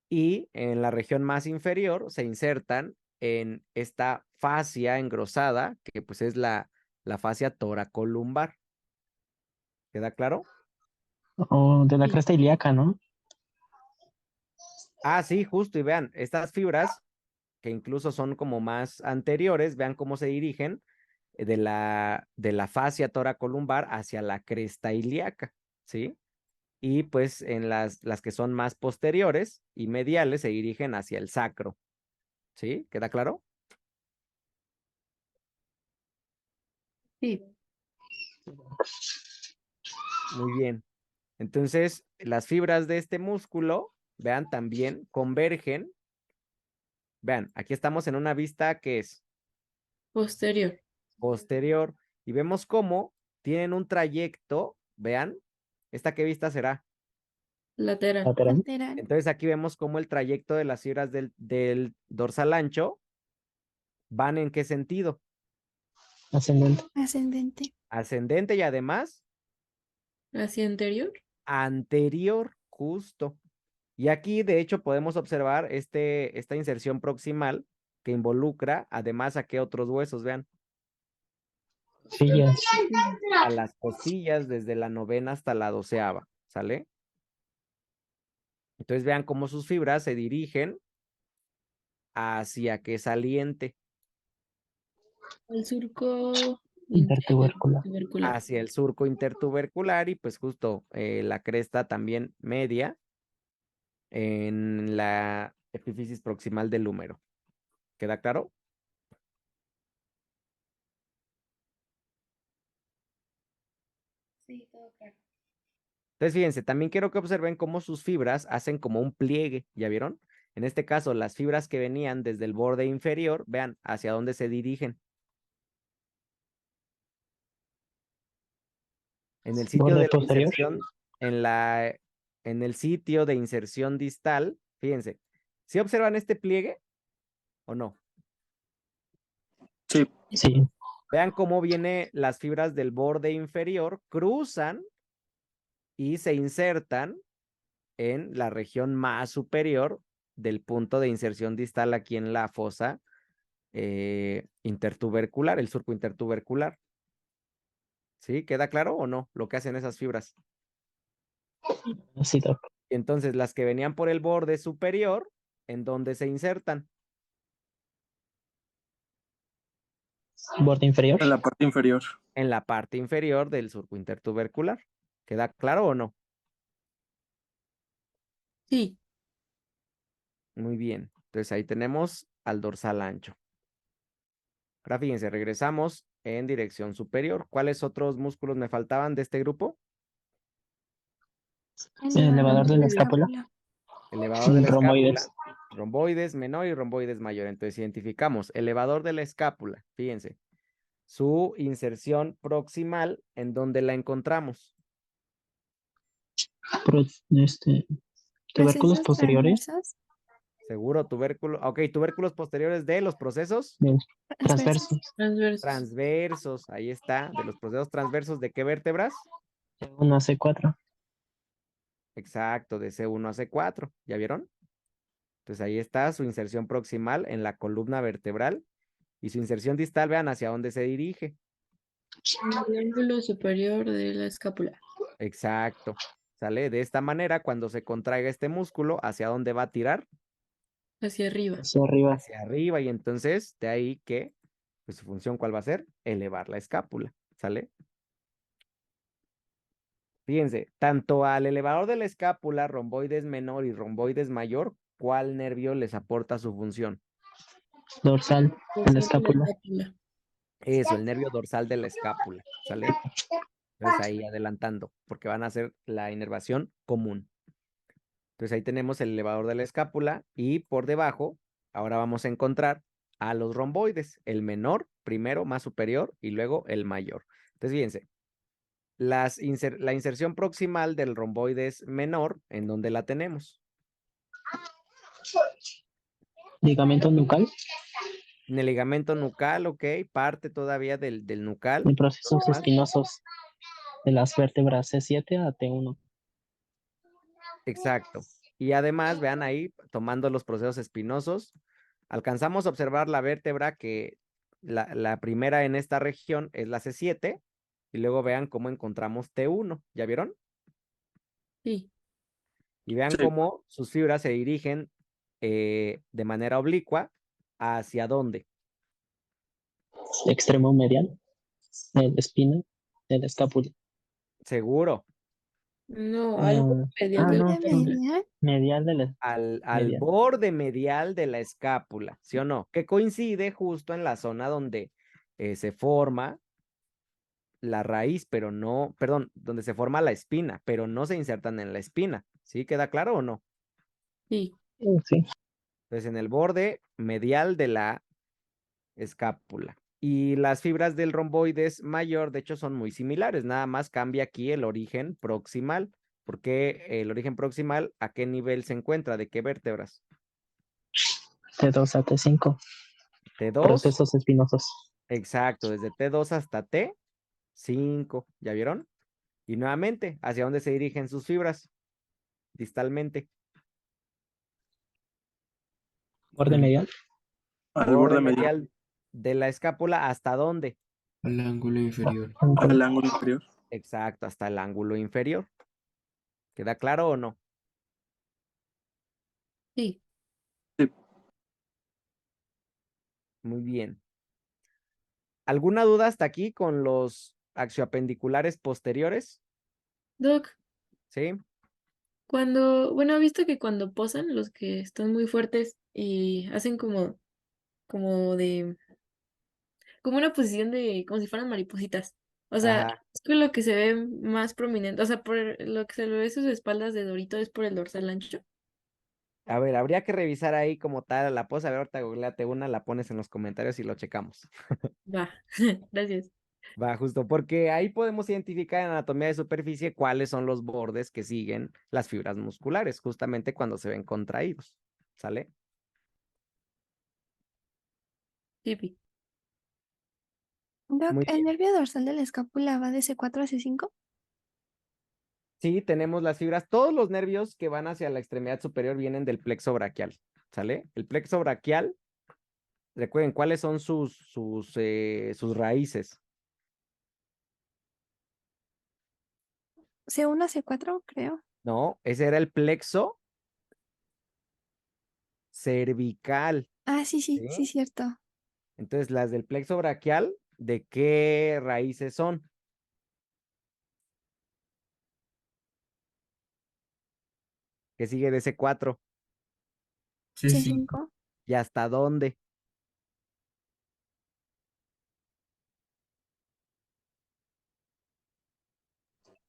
y en la región más inferior se insertan en esta fascia engrosada, que pues es la fascia toracolumbar. ¿Queda claro? O de la Sí. cresta ilíaca, ¿no? Ah, sí, justo, y vean, estas fibras, que incluso son como más anteriores, vean cómo se dirigen de la fascia toracolumbar hacia la cresta ilíaca, ¿sí? Y pues en las que son más posteriores y mediales se dirigen hacia el sacro, ¿sí? ¿Queda claro? Sí. Muy bien. Entonces, las fibras de este músculo, vean, también convergen. Vean, aquí estamos en una vista que es Posterior. posterior y vemos cómo tienen un trayecto, vean, ¿esta qué vista será? Lateral. Lateral. Lateral. Entonces aquí vemos cómo el trayecto de las fibras del dorsal ancho van en qué sentido, Ascendente. Ascendente. ascendente y además Hacia anterior. anterior, justo. Y aquí de hecho podemos observar esta inserción proximal que involucra además a qué otros huesos, vean, Sillas. a las costillas desde la novena hasta la doceava, ¿sale? Entonces vean cómo sus fibras se dirigen hacia qué saliente, El surco Intertubercular. intertubercular. hacia el surco intertubercular y pues justo la cresta también media en la epífisis proximal del húmero. ¿Queda claro? Sí, todo claro. Entonces, fíjense, también quiero que observen cómo sus fibras hacen como un pliegue, ¿ya vieron? En este caso, las fibras que venían desde el borde inferior, vean hacia dónde se dirigen. En el sitio Borde de la posterior. inserción, en el sitio de inserción distal, fíjense, ¿sí observan este pliegue o no? Sí. Sí. Vean cómo vienen las fibras del borde inferior, cruzan y se insertan en la región más superior del punto de inserción distal aquí en la fosa intertubercular, el surco intertubercular. ¿Sí? ¿Queda claro o no lo que hacen esas fibras? Sí, doc. Entonces, las que venían por el borde superior, ¿en dónde se insertan? Borde inferior. En la parte inferior. En la parte inferior del surco intertubercular. ¿Queda claro o no? Sí. Muy bien. Entonces ahí tenemos al dorsal ancho. Ahora fíjense, regresamos en dirección superior. ¿Cuáles otros músculos me faltaban de este grupo? El elevador de la escápula. Elevador de la Romboides. escápula, romboides menor y romboides mayor. Entonces identificamos elevador de la escápula. Fíjense, su inserción proximal, ¿en dónde la encontramos? Tubérculos posteriores. Seguro, tubérculo. Ok, tubérculos posteriores de los procesos Transversos. Transversos. transversos. Ahí está, de los procesos transversos, ¿de qué vértebras? C1 a C4. Exacto, de C1 a C4. ¿Ya vieron? Entonces ahí está su inserción proximal en la columna vertebral y su inserción distal, vean hacia dónde se dirige. En el ángulo superior de la escápula. Exacto. ¿Sale? De esta manera, cuando se contraiga este músculo, ¿hacia dónde va a tirar? Hacia arriba. Hacia arriba. Hacia arriba. Y entonces, de ahí que, pues su función, ¿cuál va a ser? Elevar la escápula. ¿Sale? Fíjense, tanto al elevador de la escápula, romboides menor y romboides mayor, ¿cuál nervio les aporta su función? Dorsal de la escápula. Eso, el nervio dorsal de la escápula. ¿Sale? Entonces ahí adelantando, porque van a hacer la inervación común. Entonces ahí tenemos el elevador de la escápula y por debajo, ahora vamos a encontrar a los romboides, el menor primero, más superior y luego el mayor. Entonces fíjense, la inserción proximal del romboides menor, ¿en dónde la tenemos? Ligamento nucal. En el ligamento nucal, ok, parte todavía del nucal. En procesos Más- espinosos de las vértebras C7 a T1. Exacto. Y además, vean ahí, tomando los procesos espinosos, alcanzamos a observar la vértebra que la primera en esta región es la C7, y luego vean cómo encontramos T1. ¿Ya vieron? Sí. Y vean Sí. cómo sus fibras se dirigen de manera oblicua hacia dónde. Extremo medial. De la espina. De la escápula. Seguro, No, algo medial de la escápula. Medial de la al medial. borde medial de la escápula, ¿sí o no? Que coincide justo en la zona donde se forma la raíz, pero no, perdón, donde se forma la espina, pero no se insertan en la espina. ¿Sí? ¿Queda claro o no? Sí. Sí. Entonces, en el borde medial de la escápula. Y las fibras del romboides mayor, de hecho, son muy similares, nada más cambia aquí el origen proximal. Porque el origen proximal, ¿a qué nivel se encuentra? ¿De qué vértebras? T2 a T5. T2. Procesos espinosos. Exacto, desde T2 hasta T5, ¿ya vieron? Y nuevamente, ¿hacia dónde se dirigen sus fibras? Distalmente. Borde medial. Al borde medial. medial de la escápula, ¿hasta dónde? Al ángulo inferior. Ángulo. Al ángulo inferior. Exacto, hasta el ángulo inferior. ¿Queda claro o no? Sí. Muy bien. ¿Alguna duda hasta aquí con los axioapendiculares posteriores? Doc, ¿Sí? bueno, he visto que cuando posan, los que están muy fuertes y hacen como como una posición como si fueran maripositas. O sea, Ajá. es que lo que se ve más prominente, o sea, por lo que se le ve sus espaldas de Dorito es por el dorsal ancho. A ver, habría que revisar ahí como tal la pose. A ver, ahorita googleate una, la pones en los comentarios y lo checamos. Va, gracias. Va, justo, porque ahí podemos identificar en anatomía de superficie cuáles son los bordes que siguen las fibras musculares, justamente cuando se ven contraídos. ¿Sale? Tipi. Doc, Muy ¿el bien. nervio dorsal de la escápula va de C4 a C5? Sí, tenemos las fibras. Todos los nervios que van hacia la extremidad superior vienen del plexo braquial. ¿Sale? El plexo braquial, recuerden cuáles son sus raíces. C1 a C4, creo. No, ese era el plexo cervical. Ah, sí, sí, sí, ¿Sí? cierto. Entonces, las del plexo braquial, ¿de qué raíces son? ¿Qué sigue de ese 4? C5. C5. ¿Y hasta dónde?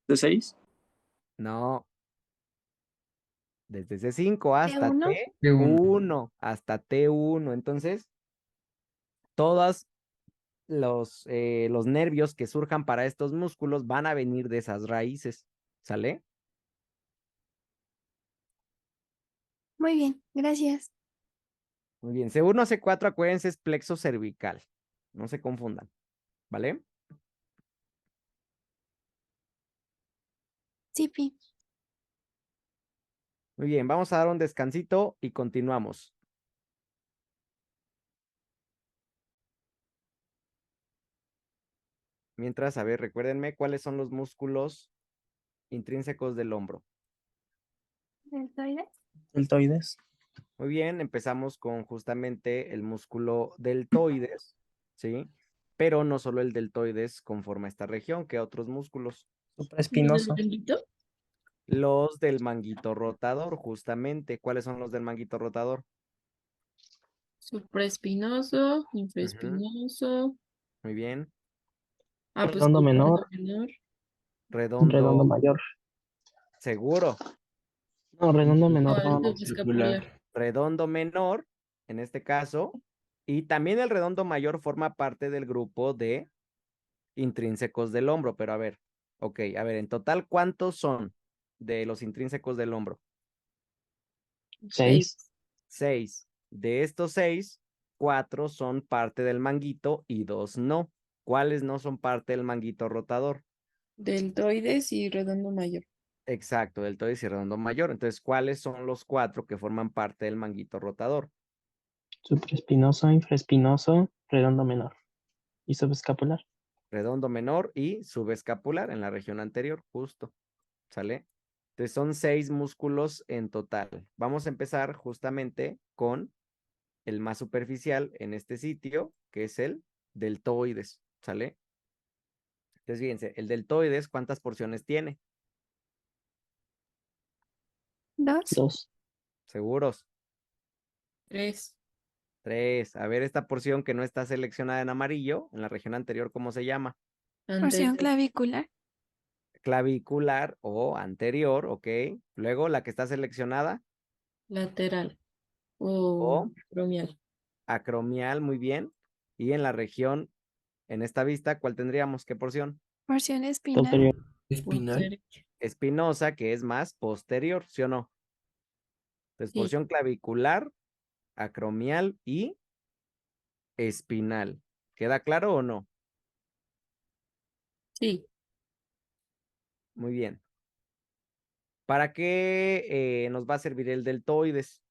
¿De 6? No, desde C5 hasta C1. D1. T1, hasta T1. Entonces, todos los nervios que surjan para estos músculos van a venir de esas raíces. ¿Sale? Muy bien, gracias. Muy bien. C1 a C4, acuérdense, es plexo cervical. No se confundan. ¿Vale? Tipi. Muy bien, vamos a dar un descansito y continuamos. Mientras, a ver, recuérdenme cuáles son los músculos intrínsecos del hombro. ¿Deltoides? Deltoides. Muy bien, empezamos con justamente el músculo deltoides, ¿sí? Pero no solo el deltoides conforma esta región, que otros músculos. ¿Los del Supraespinoso. manguito? Los del manguito rotador, justamente. ¿Cuáles son los del manguito rotador? Supraespinoso, Ujú, infraespinoso. muy bien. Ah, pues Redondo con menor. menor. Redondo Redondo, mayor. seguro. No, redondo menor No, nada el más. subescapular. Redondo menor, en este caso. Y también el redondo mayor forma parte del grupo de intrínsecos del hombro. Pero a ver, ok, a ver, en total, ¿cuántos son de los intrínsecos del hombro? 6. 6. De estos 6, 4 son parte del manguito y 2 no. ¿Cuáles no son parte del manguito rotador? Deltoides y redondo mayor. Exacto, deltoides y redondo mayor. Entonces, ¿cuáles son los 4 que forman parte del manguito rotador? Supraespinoso, infraespinoso, redondo menor. Y subescapular. Redondo menor y subescapular en la región anterior, justo. ¿Sale? Entonces, son 6 músculos en total. Vamos a empezar justamente con el más superficial en este sitio, que es el deltoides. ¿Sale? Entonces, fíjense, el deltoides, ¿cuántas porciones tiene? 2. 2. ¿Seguros? 3. 3. A ver, esta porción que no está seleccionada en amarillo, en la región anterior, ¿cómo se llama? Porción Anterior. clavicular. Clavicular o anterior, ¿ok? Luego, la que está seleccionada, Lateral. O o acromial. acromial, muy bien. Y en la región, en esta vista, ¿cuál tendríamos? ¿Qué porción? Porción espinal. Posterior. Espinal. Espinosa, que es más posterior, ¿sí o no? Entonces, Sí, porción clavicular, acromial y espinal. ¿Queda claro o no? sí. Muy bien. ¿Para qué nos va a servir el deltoides?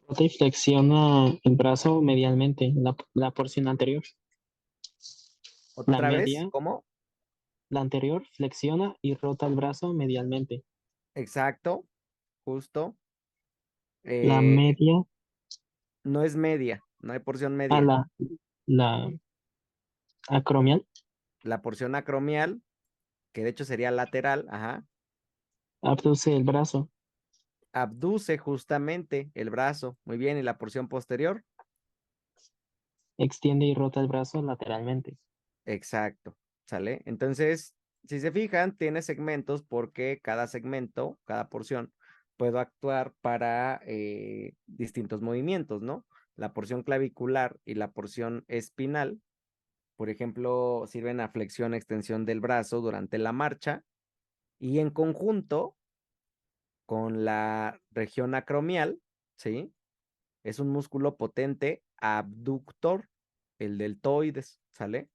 Rota y flexiona el brazo medialmente, la porción anterior. La Otra vez, media, ¿cómo? la anterior, flexiona y rota el brazo medialmente. Exacto, justo. La Eh, media, no es media, no hay porción a media. la acromial, La porción acromial, que de hecho sería lateral, ajá, abduce el brazo, abduce justamente el brazo. Muy bien, y la porción posterior, extiende y rota el brazo lateralmente. exacto, ¿sale? Entonces, si se fijan, tiene segmentos porque cada segmento, cada porción, puede actuar para distintos movimientos, ¿no? La porción clavicular y la porción espinal, por ejemplo, sirven a flexión, extensión del brazo durante la marcha y en conjunto con la región acromial, ¿sí? Es un músculo potente abductor, el deltoides, ¿sale?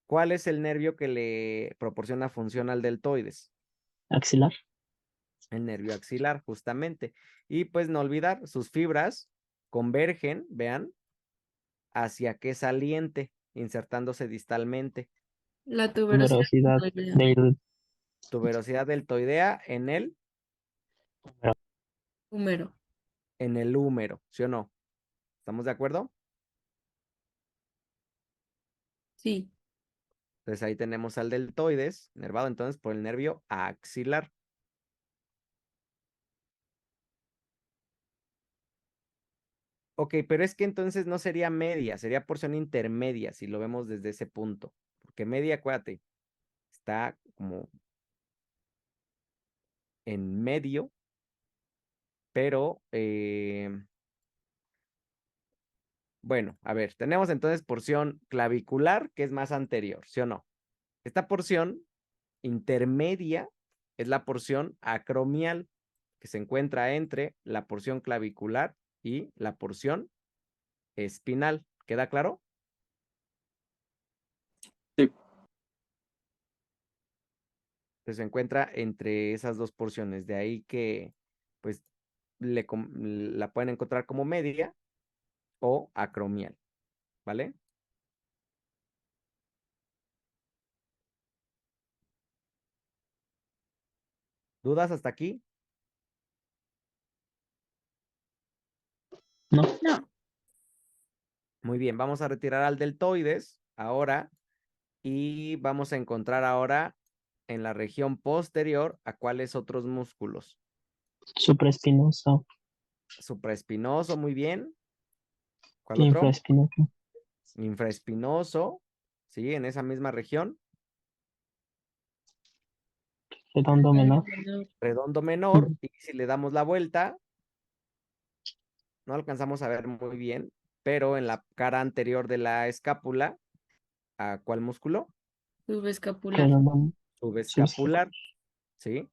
¿Cuál es el nervio que le proporciona función al deltoides? Axilar. El nervio axilar, justamente. Y pues no olvidar, sus fibras convergen, vean, hacia qué saliente, insertándose distalmente. La tuberosidad Tuberosidad deltoidea. del Tuberosidad deltoidea en Húmero. el húmero, ¿sí o no? ¿Estamos de acuerdo? Sí. Entonces ahí tenemos al deltoides, nervado entonces por el nervio axilar. Ok, pero es que entonces no sería media, sería porción intermedia si lo vemos desde ese punto. Porque media, acuérdate, está como en medio, pero bueno, a ver, tenemos entonces porción clavicular que es más anterior, ¿sí o no? Esta porción intermedia es la porción acromial que se encuentra entre la porción clavicular y la porción espinal. ¿Queda claro? Sí. Pues se encuentra entre esas dos porciones. De ahí que, pues, la pueden encontrar como media o acromial, ¿vale? ¿Dudas hasta aquí? No. No, Muy bien, vamos a retirar al deltoides ahora y vamos a encontrar ahora en la región posterior a cuáles otros músculos. Supraespinoso. Supraespinoso, muy bien. ¿Cuál otro? Infraespinoso. Infraespinoso, ¿sí? En esa misma región. Redondo menor. Redondo menor, Ujú. y si le damos la vuelta, no alcanzamos a ver muy bien, pero en la cara anterior de la escápula, ¿a cuál músculo? Subescapular. Redondo. Subescapular, ¿sí?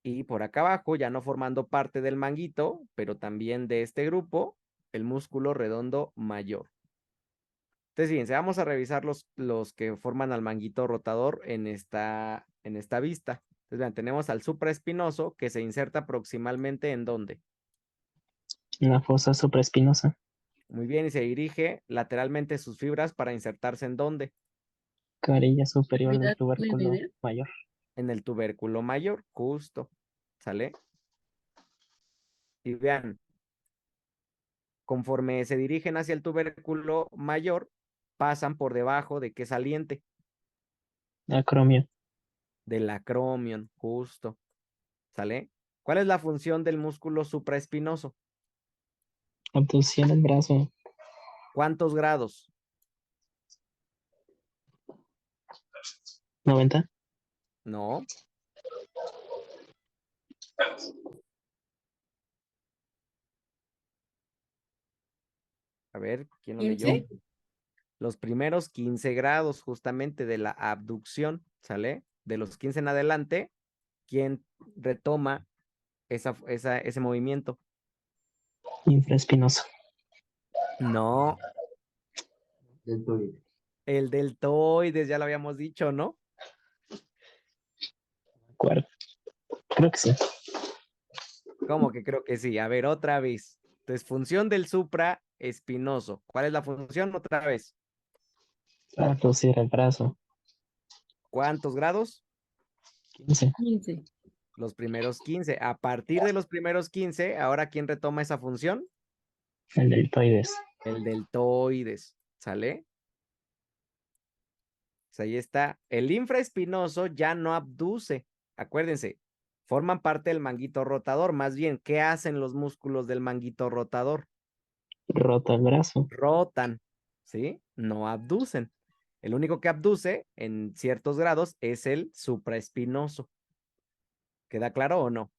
Y por acá abajo, ya no formando parte del manguito, pero también de este grupo, el músculo redondo mayor. Entonces, fíjense, vamos a revisar los que forman al manguito rotador en esta vista. Entonces, vean, tenemos al supraespinoso que se inserta proximalmente ¿en dónde? La fosa supraespinosa. Muy bien, y se dirige lateralmente sus fibras para insertarse ¿en dónde? Carilla superior ¿Me del das una tubérculo idea? mayor. En el tubérculo mayor, justo, ¿sale? Y vean, conforme se dirigen hacia el tubérculo mayor, pasan por debajo de qué saliente, Acromio. del acromion, justo, ¿sale? ¿Cuál es la función del músculo supraespinoso? Abducción del brazo. ¿Cuántos grados? 90. No, a ver, ¿quién lo leyó? 15. Los primeros 15 grados justamente de la abducción, ¿sale? De los 15 en adelante, ¿quién retoma ese movimiento? Infraespinoso. No, el deltoides, ya lo habíamos dicho, ¿no? Cuarto. Creo que sí. ¿Cómo que creo que sí? A ver, otra vez. Entonces, función del supraespinoso. ¿Cuál es la función? Otra vez. Abducir el brazo. ¿Cuántos grados? 15. 15. Los primeros 15. A partir de los primeros 15, ahora ¿quién retoma esa función? El deltoides. El deltoides, ¿sale? Pues ahí está. El infraespinoso ya no abduce. Acuérdense, forman parte del manguito rotador. Más bien, ¿qué hacen los músculos del manguito rotador? Rota el brazo. Rotan, ¿sí? No abducen. El único que abduce en ciertos grados es el supraespinoso. ¿Queda claro o no?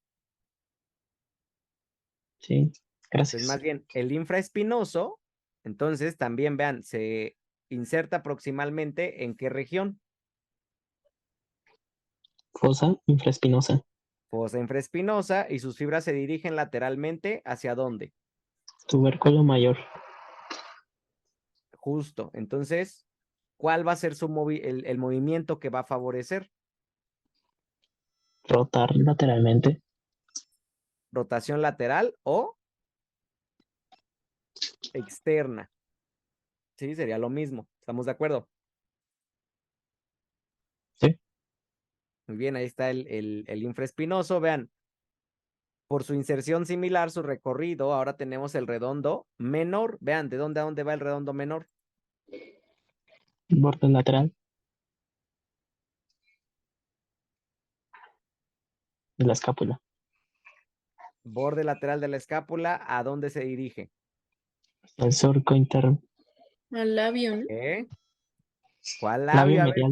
Sí, Entonces, más gracias. bien, el infraespinoso, entonces también vean, se inserta proximalmente en qué región. Fosa infraespinosa. Fosa infraespinosa y sus fibras se dirigen lateralmente ¿hacia dónde? Tubérculo mayor. Justo. Entonces, ¿cuál va a ser el movimiento que va a favorecer? Rotar lateralmente. ¿Rotación lateral o externa? Sí, sería lo mismo. ¿Estamos de acuerdo? Sí. Muy bien, ahí está el infraespinoso. Vean, por su inserción similar, su recorrido, ahora tenemos el redondo menor. Vean, ¿de dónde a dónde va el redondo menor? Borde lateral de la escápula. Borde lateral de la escápula, ¿a dónde se dirige? El surco interno. Al labio, ¿no? ¿Eh? ¿Cuál Labio labio? A ver, medial.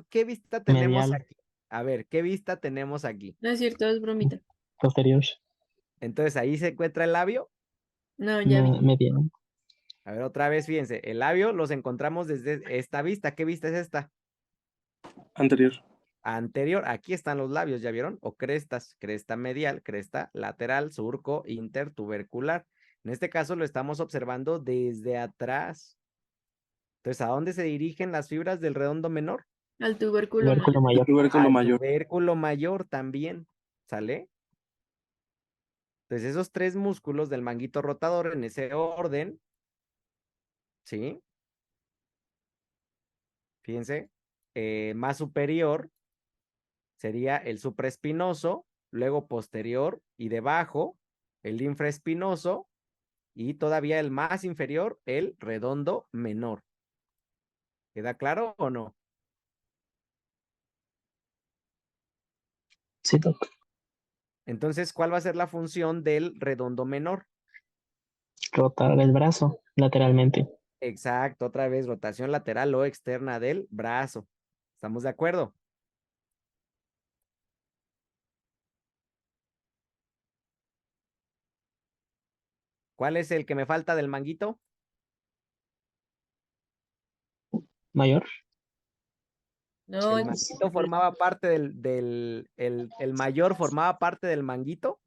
¿qué vista tenemos Medial. aquí? A ver, ¿qué vista tenemos aquí? No es cierto, es bromita. Posterior. Entonces, ahí se encuentra el labio. No, ya vi. Medial. A ver, otra vez, fíjense, el labio los encontramos desde esta vista. ¿Qué vista es esta? Anterior. Anterior. Aquí están los labios, ¿ya vieron? O crestas, cresta medial, cresta lateral, surco intertubercular. En este caso lo estamos observando desde atrás. Entonces, ¿a dónde se dirigen las fibras del redondo menor? Al tubérculo Tubérculo mayor. mayor. Tubérculo Al mayor. tubérculo mayor también, ¿sale? Entonces, esos tres músculos del manguito rotador en ese orden, ¿sí? Fíjense, más superior sería el supraespinoso, luego posterior y debajo el infraespinoso y todavía el más inferior, el redondo menor. ¿Queda claro o no? Sí, doc. Entonces, ¿cuál va a ser la función del redondo menor? Rotar el brazo lateralmente. Exacto, otra vez rotación lateral o externa del brazo. ¿Estamos de acuerdo? ¿Cuál es el que me falta del manguito? Mayor. No, El manguito formaba parte el mayor formaba parte del manguito.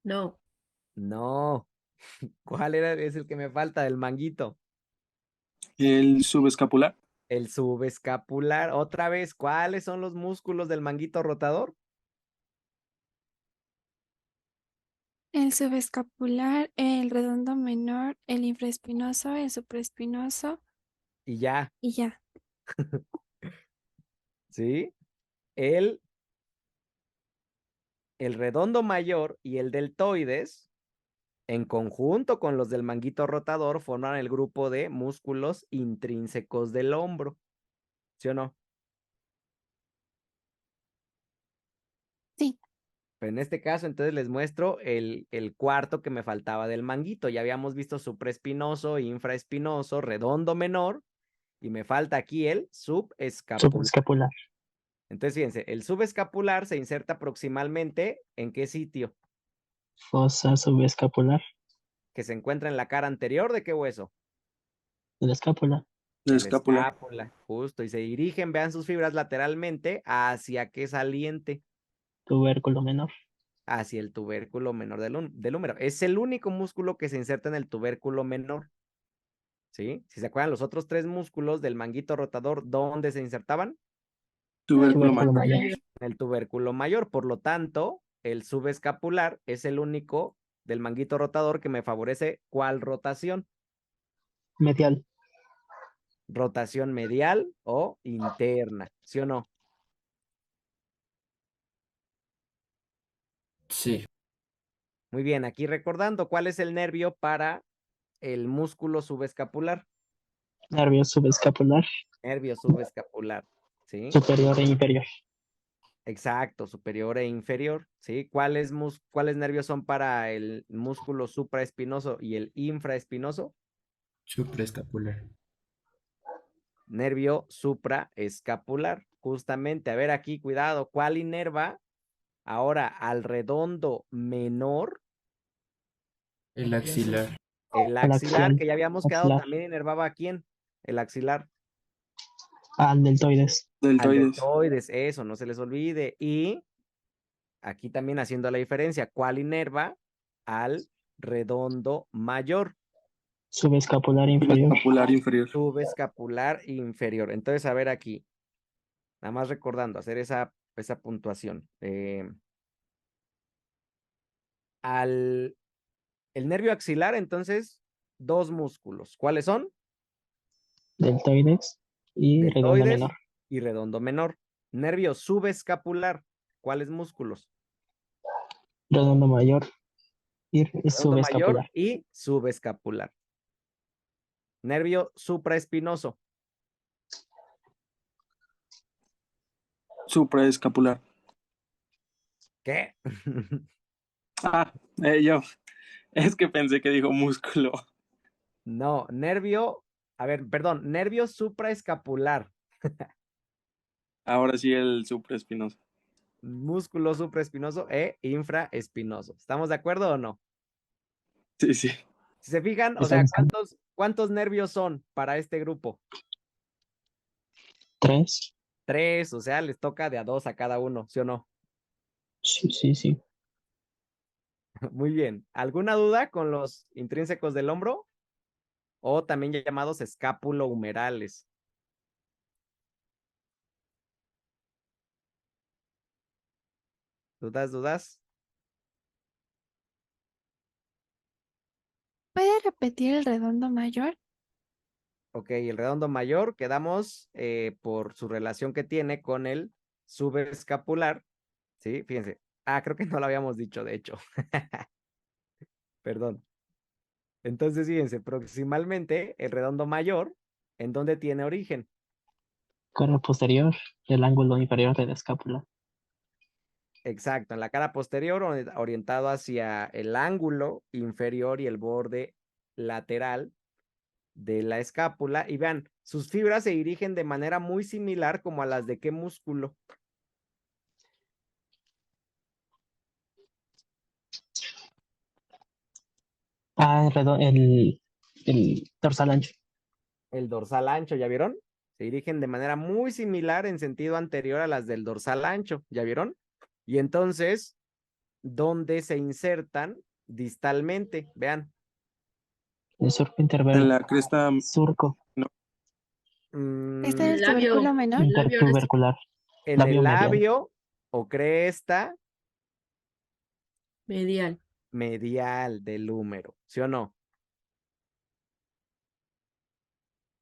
no. No. ¿Cuál es el que me falta del manguito? El subescapular. El subescapular. Otra vez, ¿cuáles son los músculos del manguito rotador? El subescapular, el redondo menor, el infraespinoso, el supraespinoso Y ya, y ya. ¿sí? El, el redondo mayor y el deltoides, en conjunto con los del manguito rotador, forman el grupo de músculos intrínsecos del hombro. ¿Sí o no? Sí, Pero en este caso, entonces les muestro el cuarto que me faltaba del manguito. Ya habíamos visto supraespinoso, infraespinoso, redondo menor, y me falta aquí el subescapular. Subescapular. Entonces, fíjense, el subescapular se inserta proximalmente ¿en qué sitio? Fosa subescapular. Que se encuentra en la cara anterior ¿de qué hueso? De la escápula. De De la la escápula. escápula, justo. Y se dirigen, vean sus fibras lateralmente, ¿hacia qué saliente? Tubérculo menor. Hacia el tubérculo menor del húmero. Es el único músculo que se inserta en el tubérculo menor. ¿Sí? Si se acuerdan, los otros tres músculos del manguito rotador, ¿dónde se insertaban? Tubérculo Tubérculo mayor. mayor. En el tubérculo mayor. Por lo tanto, el subescapular es el único del manguito rotador que me favorece. ¿Cuál rotación? Medial. Rotación medial o interna, ¿sí o no? Sí. Muy bien, aquí recordando, ¿cuál es el nervio para el músculo subescapular? Nervio subescapular. Nervio subescapular, ¿sí? Superior e inferior. Exacto, superior e inferior, ¿sí? ¿Cuáles nervios son para el músculo supraespinoso y el infraespinoso? Supraescapular. Nervio supraescapular, justamente. A ver aquí, cuidado, ¿cuál inerva ahora al redondo menor? El axilar. El Al axilar, axial, que ya habíamos quedado, axilar. también inervaba ¿a quién? El axilar. Al deltoides. Al Deltoides. deltoides, eso, no se les olvide. Y aquí también haciendo la diferencia, ¿cuál inerva al redondo mayor? Subescapular inferior. Escapular inferior. Subescapular inferior. Entonces, a ver aquí, nada más recordando, hacer esa puntuación. El nervio axilar, entonces, dos músculos. ¿Cuáles son? Deltoides y redondo Deltoides menor. y redondo menor. Nervio subescapular, ¿cuáles músculos? Redondo mayor y Redondo mayor subescapular. y subescapular. Nervio supraespinoso. Supraescapular. ¿Qué? Ah, yo. Es que pensé que dijo músculo. No, nervio supraescapular. Ahora sí el supraespinoso. Músculo supraespinoso e infraespinoso. ¿Estamos de acuerdo o no? Sí, sí. Si se fijan, o Está sea, buscando. ¿cuántos nervios son para este grupo? 3. 3, o sea, les toca de a 2 a cada uno, ¿sí o no? Sí, sí, sí. Muy bien. ¿Alguna duda con los intrínsecos del hombro? O también llamados escápulo-humerales. ¿Dudas? ¿Puede repetir el redondo mayor? Ok, el redondo mayor, quedamos por su relación que tiene con el subescapular, ¿sí? Fíjense. Ah, creo que no lo habíamos dicho, de hecho. Perdón. Entonces, fíjense, proximalmente el redondo mayor, ¿en dónde tiene origen? Cara posterior del ángulo inferior de la escápula. Exacto, en la cara posterior, orientado hacia el ángulo inferior y el borde lateral de la escápula. Y vean, sus fibras se dirigen de manera muy similar como a las de qué músculo. Ah, el dorsal ancho. El dorsal ancho, ¿ya vieron? Se dirigen de manera muy similar en sentido anterior a las del dorsal ancho, ¿ya vieron? Y entonces, ¿dónde se insertan distalmente? Vean. El surco En interveno. la cresta. Surco ¿Este es Mm, el El labio, tubérculo menor? el labio ahora sí. intertubercular. en Labio el medial. labio o cresta Medial. medial del húmero, ¿sí o no?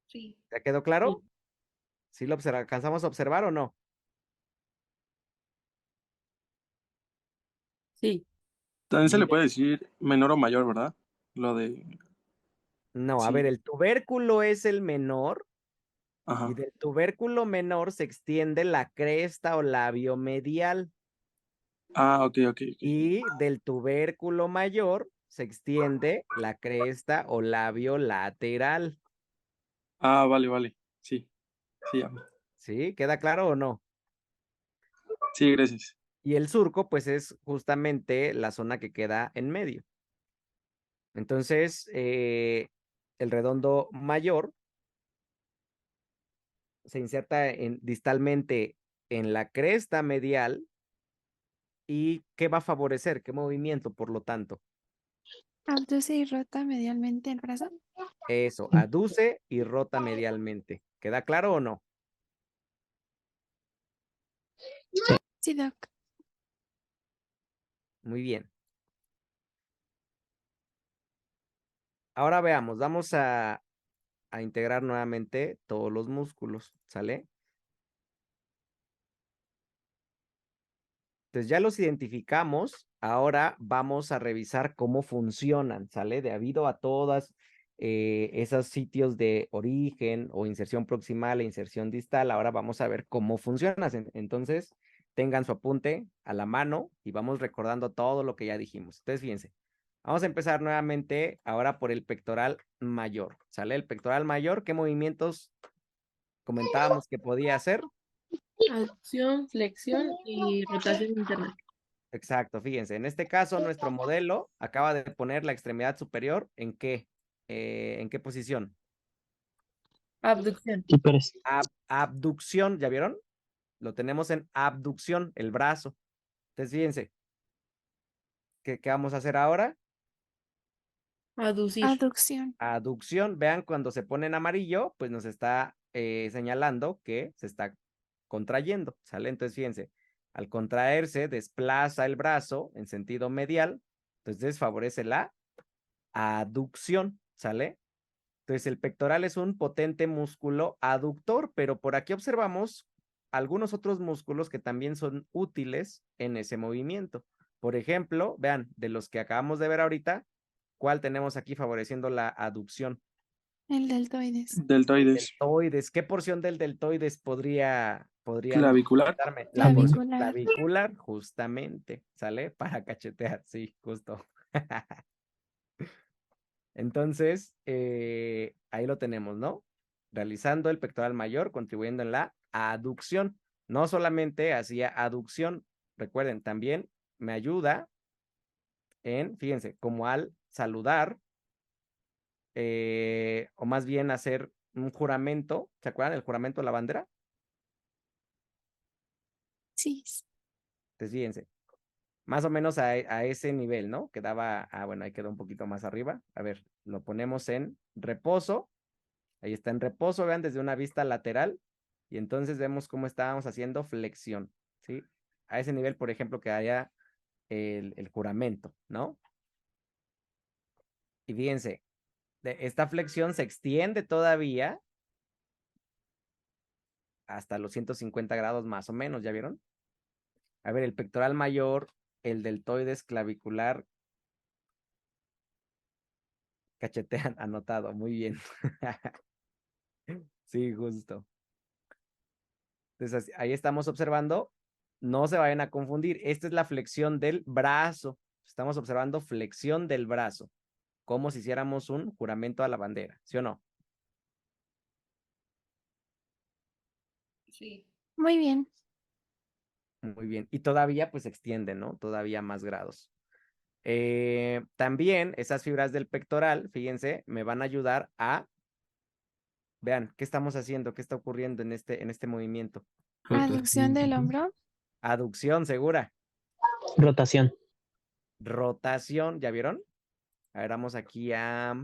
Sí. ¿Ya quedó claro? ¿Sí lo alcanzamos a observar o no? Sí. También se le Bien. puede decir menor o mayor, ¿verdad? Lo de. No, a Sí. ver, el tubérculo es el menor y Ajá. del tubérculo menor se extiende la cresta o labio medial Ah, ok, ok. y del tubérculo mayor se extiende la cresta o labio lateral. Ah, vale, vale. Sí, sí, ya. ¿Sí? ¿Queda claro o no? Sí, gracias. Y el surco, pues es justamente la zona que queda en medio. Entonces, el redondo mayor se inserta distalmente en la cresta medial. ¿Y qué va a favorecer? ¿Qué movimiento, por lo tanto? Abduce y rota medialmente el brazo. Eso, aduce y rota medialmente. ¿Queda claro o no? Sí, Doc. Muy bien. Ahora veamos, vamos a integrar nuevamente todos los músculos, ¿sale? Entonces ya los identificamos, ahora vamos a revisar cómo funcionan, ¿sale? Debido a todas esos sitios de origen o inserción proximal e inserción distal, ahora vamos a ver cómo funcionan. Entonces, tengan su apunte a la mano y vamos recordando todo lo que ya dijimos. Entonces, fíjense, vamos a empezar nuevamente ahora por el pectoral mayor, ¿sale? El pectoral mayor, ¿qué movimientos comentábamos que podía hacer? Aducción, flexión y rotación interna. Exacto, fíjense, en este caso nuestro modelo acaba de poner la extremidad superior ¿en qué posición? Abducción. Hiperes. Abducción, ¿ya vieron? Lo tenemos en abducción, el brazo. Entonces, fíjense, ¿qué vamos a hacer ahora? Aducir. Aducción. Aducción, vean, cuando se pone en amarillo, pues nos está señalando que se está contrayendo, ¿sale? Entonces, fíjense, al contraerse, desplaza el brazo en sentido medial, entonces favorece la aducción, ¿sale? Entonces, el pectoral es un potente músculo aductor, pero por aquí observamos algunos otros músculos que también son útiles en ese movimiento. Por ejemplo, vean, de los que acabamos de ver ahorita, ¿cuál tenemos aquí favoreciendo la aducción? El deltoides. Deltoides. Deltoides. ¿Qué porción del deltoides podrían Clavicular. darme? La porción Clavicular. clavicular, justamente, ¿sale? Para cachetear, sí, justo. Entonces, ahí lo tenemos, ¿no? Realizando el pectoral mayor, contribuyendo en la aducción. No solamente hacía aducción, recuerden, también me ayuda en, fíjense, como al saludar, o más bien hacer un juramento. ¿Se acuerdan del juramento de la bandera? Sí. Entonces, fíjense, más o menos a ese nivel, ¿no? Quedaba, bueno, ahí quedó un poquito más arriba. A ver, lo ponemos en reposo. Ahí está en reposo, vean, desde una vista lateral. Y entonces vemos cómo estábamos haciendo flexión, ¿sí? A ese nivel, por ejemplo, que haya el juramento, ¿no? Y fíjense, esta flexión se extiende todavía hasta los 150 grados más o menos, ¿ya vieron? A ver, el pectoral mayor, el deltoides clavicular, cachetean, anotado, muy bien. Sí, justo. Entonces, ahí estamos observando, no se vayan a confundir, esta es la flexión del brazo, estamos observando flexión del brazo, como si hiciéramos un juramento a la bandera, ¿sí o no? Sí. Muy bien. Muy bien, y todavía pues se extiende, ¿no? Todavía más grados. También esas fibras del pectoral, fíjense, me van a ayudar a, vean, ¿qué estamos haciendo? ¿Qué está ocurriendo en este movimiento? Aducción del hombro. Aducción, segura. Rotación. Rotación, ¿ya vieron? A ver, vamos aquí a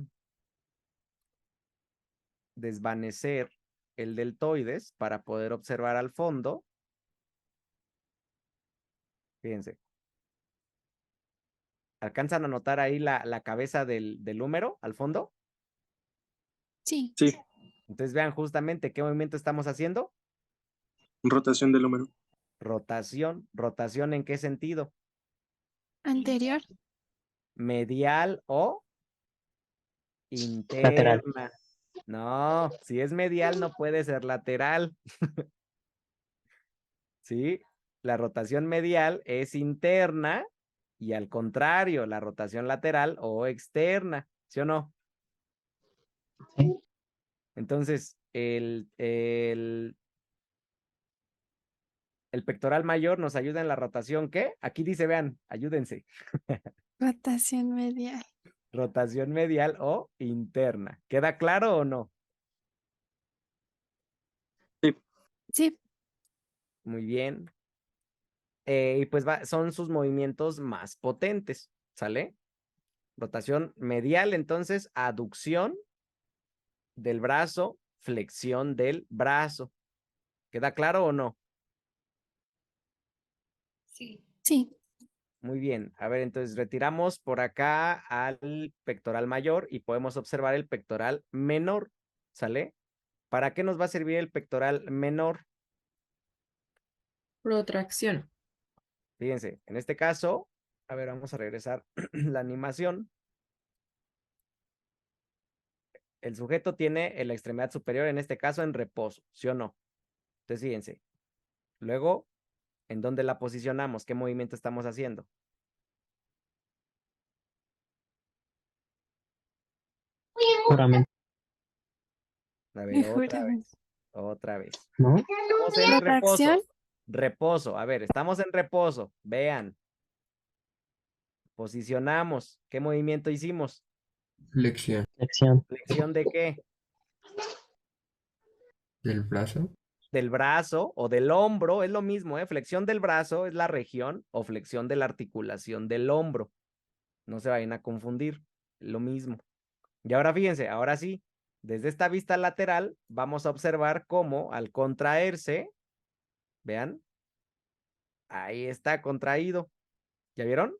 desvanecer el deltoides para poder observar al fondo. Fíjense. ¿Alcanzan a notar ahí la cabeza del húmero al fondo? Sí. Sí. Entonces vean justamente qué movimiento estamos haciendo. Rotación del húmero. Rotación. ¿Rotación en qué sentido? Anterior. ¿Medial o Lateral. interna? No, si es medial no puede ser lateral. ¿Sí? La rotación medial es interna y al contrario, la rotación lateral o externa, ¿sí o no? Sí. Entonces, el pectoral mayor nos ayuda en la rotación, ¿qué? Aquí dice, vean, ayúdense. Rotación medial. Rotación medial o interna. ¿Queda claro o no? Sí. Sí. Muy bien. Y pues son sus movimientos más potentes, ¿sale? Rotación medial, entonces, aducción del brazo, flexión del brazo. ¿Queda claro o no? Sí. Sí. Muy bien. A ver, entonces retiramos por acá al pectoral mayor y podemos observar el pectoral menor, ¿sale? ¿Para qué nos va a servir el pectoral menor? Protracción. Fíjense, en este caso, a ver, vamos a regresar la animación. El sujeto tiene la extremidad superior, en este caso, en reposo, ¿sí o no? Entonces, fíjense. Luego, ¿En dónde la posicionamos? ¿Qué movimiento estamos haciendo? Puramente, A ver, Juramente. otra vez. ¿no? Estamos en Protracción. reposo. Reposo. A ver, estamos en reposo. Vean. Posicionamos. ¿Qué movimiento hicimos? Flexión Flexión. ¿Flexión de qué? del brazo. Del brazo o del hombro. Es lo mismo, ¿eh? Flexión del brazo es la región o flexión de la articulación del hombro. No se vayan a confundir. Lo mismo. Y ahora fíjense, ahora sí, desde esta vista lateral vamos a observar cómo al contraerse, vean, ahí está contraído. ¿Ya vieron?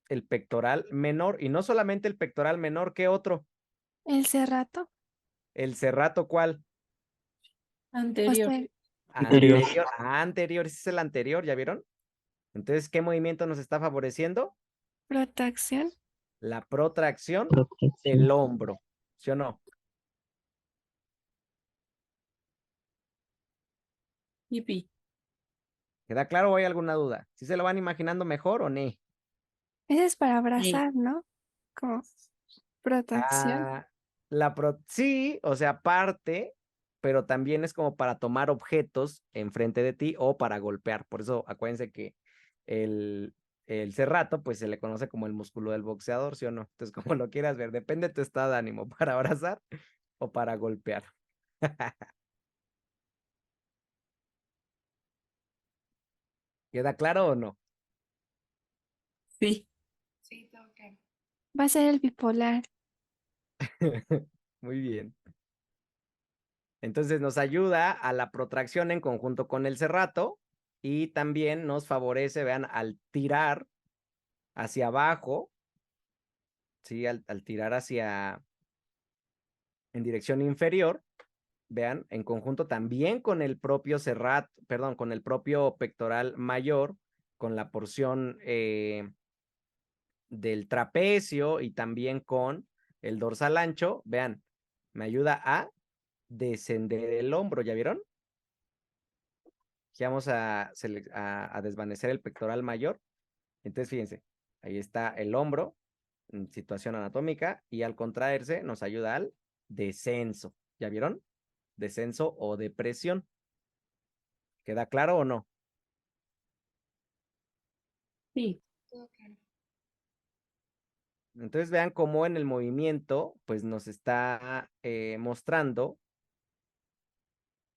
El pectoral menor, y no solamente el pectoral menor, ¿qué otro? El cerrato. El serrato, ¿cuál? Anterior. Anterior. Anterior, ese es el anterior, ¿ya vieron? Entonces, ¿qué movimiento nos está favoreciendo? Protracción. La protracción Protección. del hombro, ¿sí o no? Hippie. ¿Queda claro o hay alguna duda? ¿Sí se lo van imaginando mejor o no? Ese es para abrazar, ¿no? Como protección. Ah, sí, o sea, parte, pero también es como para tomar objetos enfrente de ti o para golpear. Por eso acuérdense que el, el serrato, pues se le conoce como el músculo del boxeador, ¿sí o no? Entonces, como lo quieras ver, depende de tu estado de ánimo, para abrazar o para golpear. ¿Queda claro o no? Sí. Va a ser el bipolar. Muy bien. Entonces nos ayuda a la protracción en conjunto con el serrato y también nos favorece, vean, al tirar hacia abajo, ¿sí? Al tirar en dirección inferior, vean, en conjunto también con el propio serrato, perdón, con el propio pectoral mayor, con la porción del trapecio y también con el dorsal ancho, vean, me ayuda a descender el hombro, ¿ya vieron? Aquí vamos a desvanecer el pectoral mayor. Entonces, fíjense, ahí está el hombro en situación anatómica y al contraerse nos ayuda al descenso. ¿Ya vieron? Descenso o depresión. ¿Queda claro o no? Sí. Entonces vean cómo en el movimiento pues nos está mostrando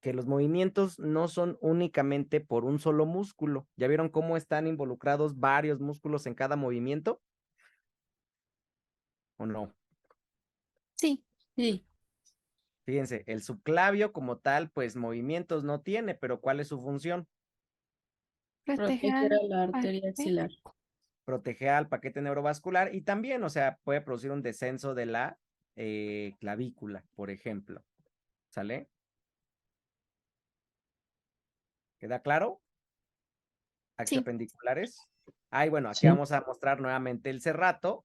que los movimientos no son únicamente por un solo músculo. ¿Ya vieron cómo están involucrados varios músculos en cada movimiento? ¿O no? Sí. Sí. Fíjense, el subclavio como tal, pues movimientos no tiene, pero ¿cuál es su función? Proteger Proteger a al la arteria paciente. axilar. Proteger al paquete neurovascular y también, o sea, puede producir un descenso de la clavícula, por ejemplo. ¿Sale? ¿Queda claro? Sí. Axiopendiculares. Ah, y bueno, aquí Sí. vamos a mostrar nuevamente el serrato,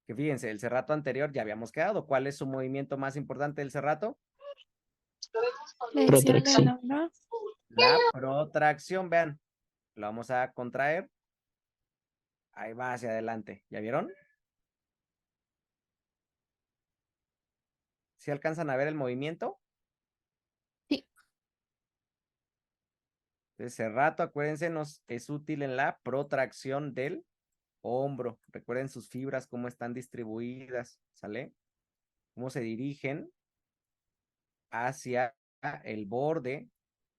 que fíjense, el serrato anterior ya habíamos quedado. ¿Cuál es su movimiento más importante del serrato? Flexión del Protracción. hombro. La protracción, vean, lo vamos a contraer. Ahí va hacia adelante. ¿Ya vieron? ¿Sí alcanzan a ver el movimiento? Sí. Entonces, serrato, acuérdense, nos es útil en la protracción del hombro. Recuerden sus fibras, cómo están distribuidas, ¿sale? Cómo se dirigen hacia el borde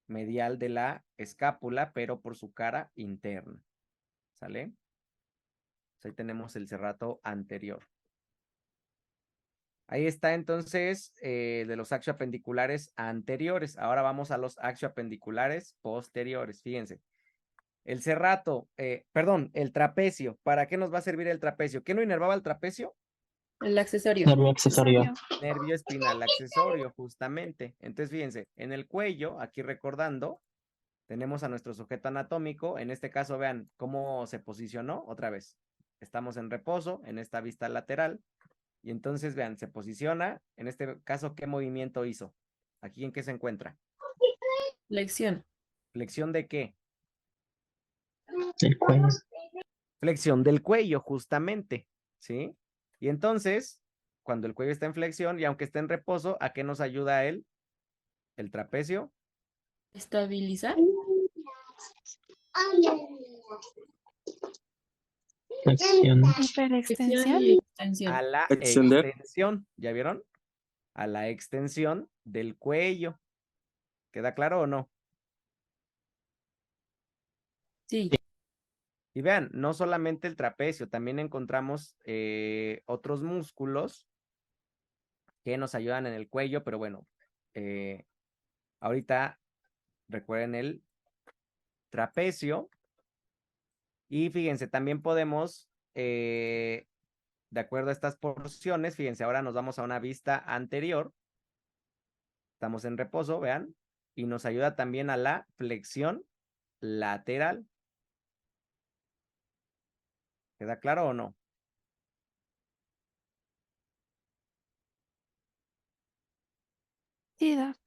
medial de la escápula, pero por su cara interna, ¿sale? Ahí tenemos el serrato anterior. Ahí está entonces de los axioapendiculares anteriores. Ahora vamos a los axioapendiculares posteriores. Fíjense. El serrato, perdón, el trapecio. ¿Para qué nos va a servir el trapecio? ¿Qué no inervaba el trapecio? El accesorio. Nervio accesorio. Nervio espinal accesorio, justamente. Entonces, fíjense, en el cuello, aquí recordando, tenemos a nuestro sujeto anatómico. En este caso, vean cómo se posicionó otra vez. Estamos en reposo, en esta vista lateral. Y entonces, vean, se posiciona. En este caso, ¿qué movimiento hizo? ¿Aquí en qué se encuentra? Flexión. ¿Flexión de qué? El cuello. Flexión del cuello, justamente, ¿sí? Y entonces, cuando el cuello está en flexión y aunque esté en reposo, ¿a qué nos ayuda él? El trapecio. Estabilizar. Flexión. Flexión Hiperextensión. y extensión. A la Extender. extensión, ¿ya vieron? A la extensión del cuello. ¿Queda claro o no? Sí. Y vean, no solamente el trapecio, también encontramos otros músculos que nos ayudan en el cuello, pero bueno, ahorita recuerden el trapecio. Y fíjense, también podemos, de acuerdo a estas porciones, fíjense, ahora nos vamos a una vista anterior. Estamos en reposo, vean, y nos ayuda también a la flexión lateral. ¿Queda claro o no? Sí, Doc.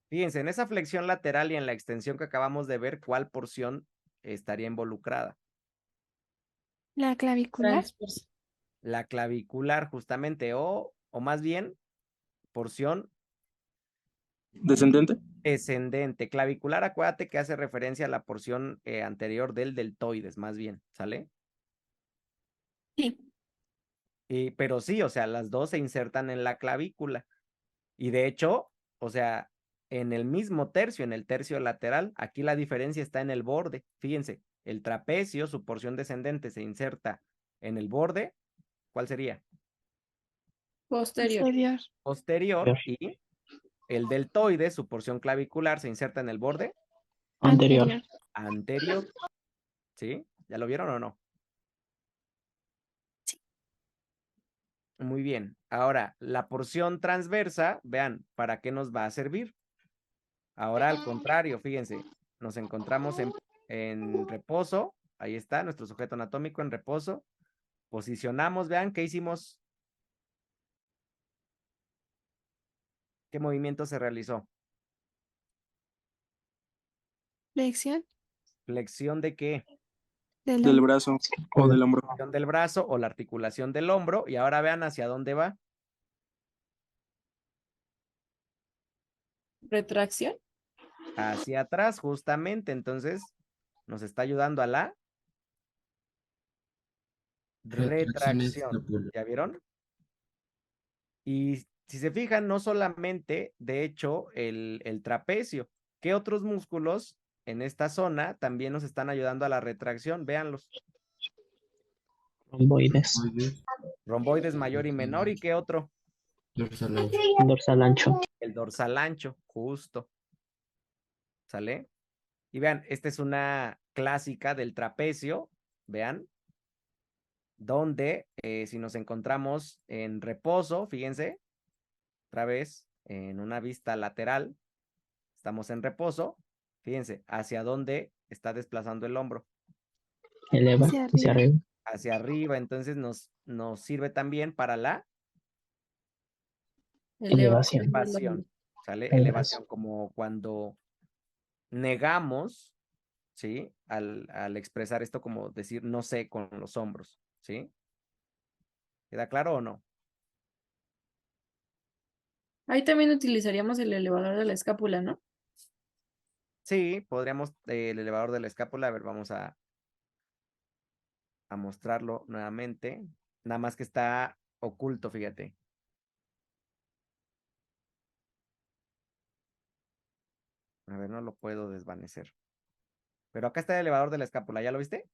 Fíjense, en esa flexión lateral y en la extensión que acabamos de ver, ¿cuál porción estaría involucrada? La clavicular. Transverso. La clavicular, justamente, o más bien, porción Descendente. descendente. Clavicular, acuérdate que hace referencia a la porción anterior del deltoides, más bien, ¿sale? Sí. Pero sí, o sea, las dos se insertan en la clavícula. Y de hecho, o sea, en el mismo tercio, en el tercio lateral, aquí la diferencia está en el borde. Fíjense, el trapecio, su porción descendente, se inserta en el borde. ¿Cuál sería? Posterior. Posterior. Posterior. Y el deltoide, su porción clavicular, se inserta en el borde Anterior. anterior. ¿Sí? ¿Ya lo vieron o no? Sí. Muy bien. Ahora, la porción transversa, vean, ¿para qué nos va a servir? Ahora, al contrario, fíjense, nos encontramos en reposo. Ahí está nuestro sujeto anatómico en reposo. Posicionamos, vean, ¿qué hicimos? ¿Qué movimiento se realizó? Flexión ¿Flexión de qué? del Del hombro. brazo o del hombro. Flexión del brazo o la articulación del hombro. Y ahora vean hacia dónde va. Retracción. Hacia atrás, justamente. Entonces, nos está ayudando a la Retracción retracción. escapular. ¿Ya vieron? Y si se fijan, no solamente, de hecho, el trapecio. ¿Qué otros músculos en esta zona también nos están ayudando a la retracción? Véanlos. Romboides. Oides, Romboides mayor y menor. ¿Y qué otro? dorsal ancho. Dorsal ancho. El dorsal ancho, justo. ¿Sale? Y vean, esta es una clásica del trapecio. Vean. Donde si nos encontramos en reposo, fíjense, otra vez en una vista lateral, estamos en reposo, fíjense, hacia dónde está desplazando el hombro. Eleva Hacia hacia arriba. arriba. Hacia arriba, entonces nos sirve también para la Elevación. elevación, ¿sale? El Elevación, como cuando negamos, ¿sí? Al expresar esto como decir no sé con los hombros, ¿sí? ¿Queda claro o no? Ahí también utilizaríamos el elevador de la escápula, ¿no? Sí, podríamos, el elevador de la escápula, a ver, vamos a mostrarlo nuevamente. Nada más que está oculto, fíjate. A ver, no lo puedo desvanecer. Pero acá está el elevador de la escápula, ¿ya lo viste?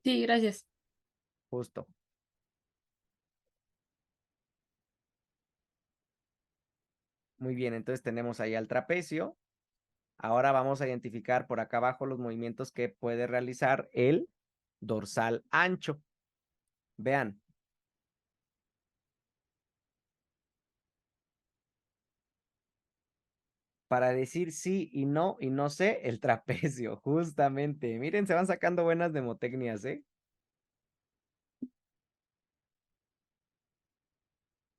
Sí, gracias. Justo. Muy bien, entonces tenemos ahí al trapecio. Ahora vamos a identificar por acá abajo los movimientos que puede realizar el dorsal ancho. Vean. Para decir sí y no sé, el trapecio, justamente. Miren, se van sacando buenas mnemotecnias, ¿eh?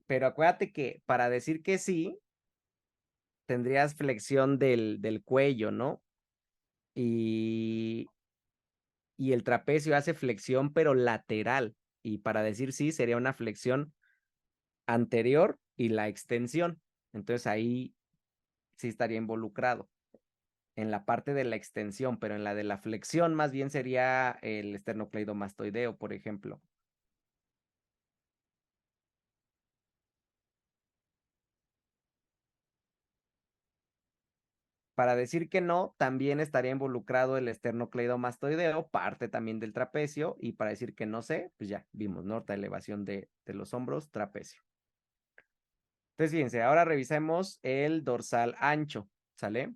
Pero acuérdate que para decir que sí, tendrías flexión del cuello, ¿no? y, y el trapecio hace flexión, pero lateral. Y para decir sí, sería una flexión anterior y la extensión. Entonces ahí sí estaría involucrado en la parte de la extensión, pero en la de la flexión más bien sería el esternocleidomastoideo, por ejemplo. Para decir que no, también estaría involucrado el esternocleidomastoideo, parte también del trapecio, y para decir que no sé, pues ya vimos, ¿no? Otra elevación de los hombros, trapecio. Entonces, fíjense, ahora revisemos el dorsal ancho, ¿sale?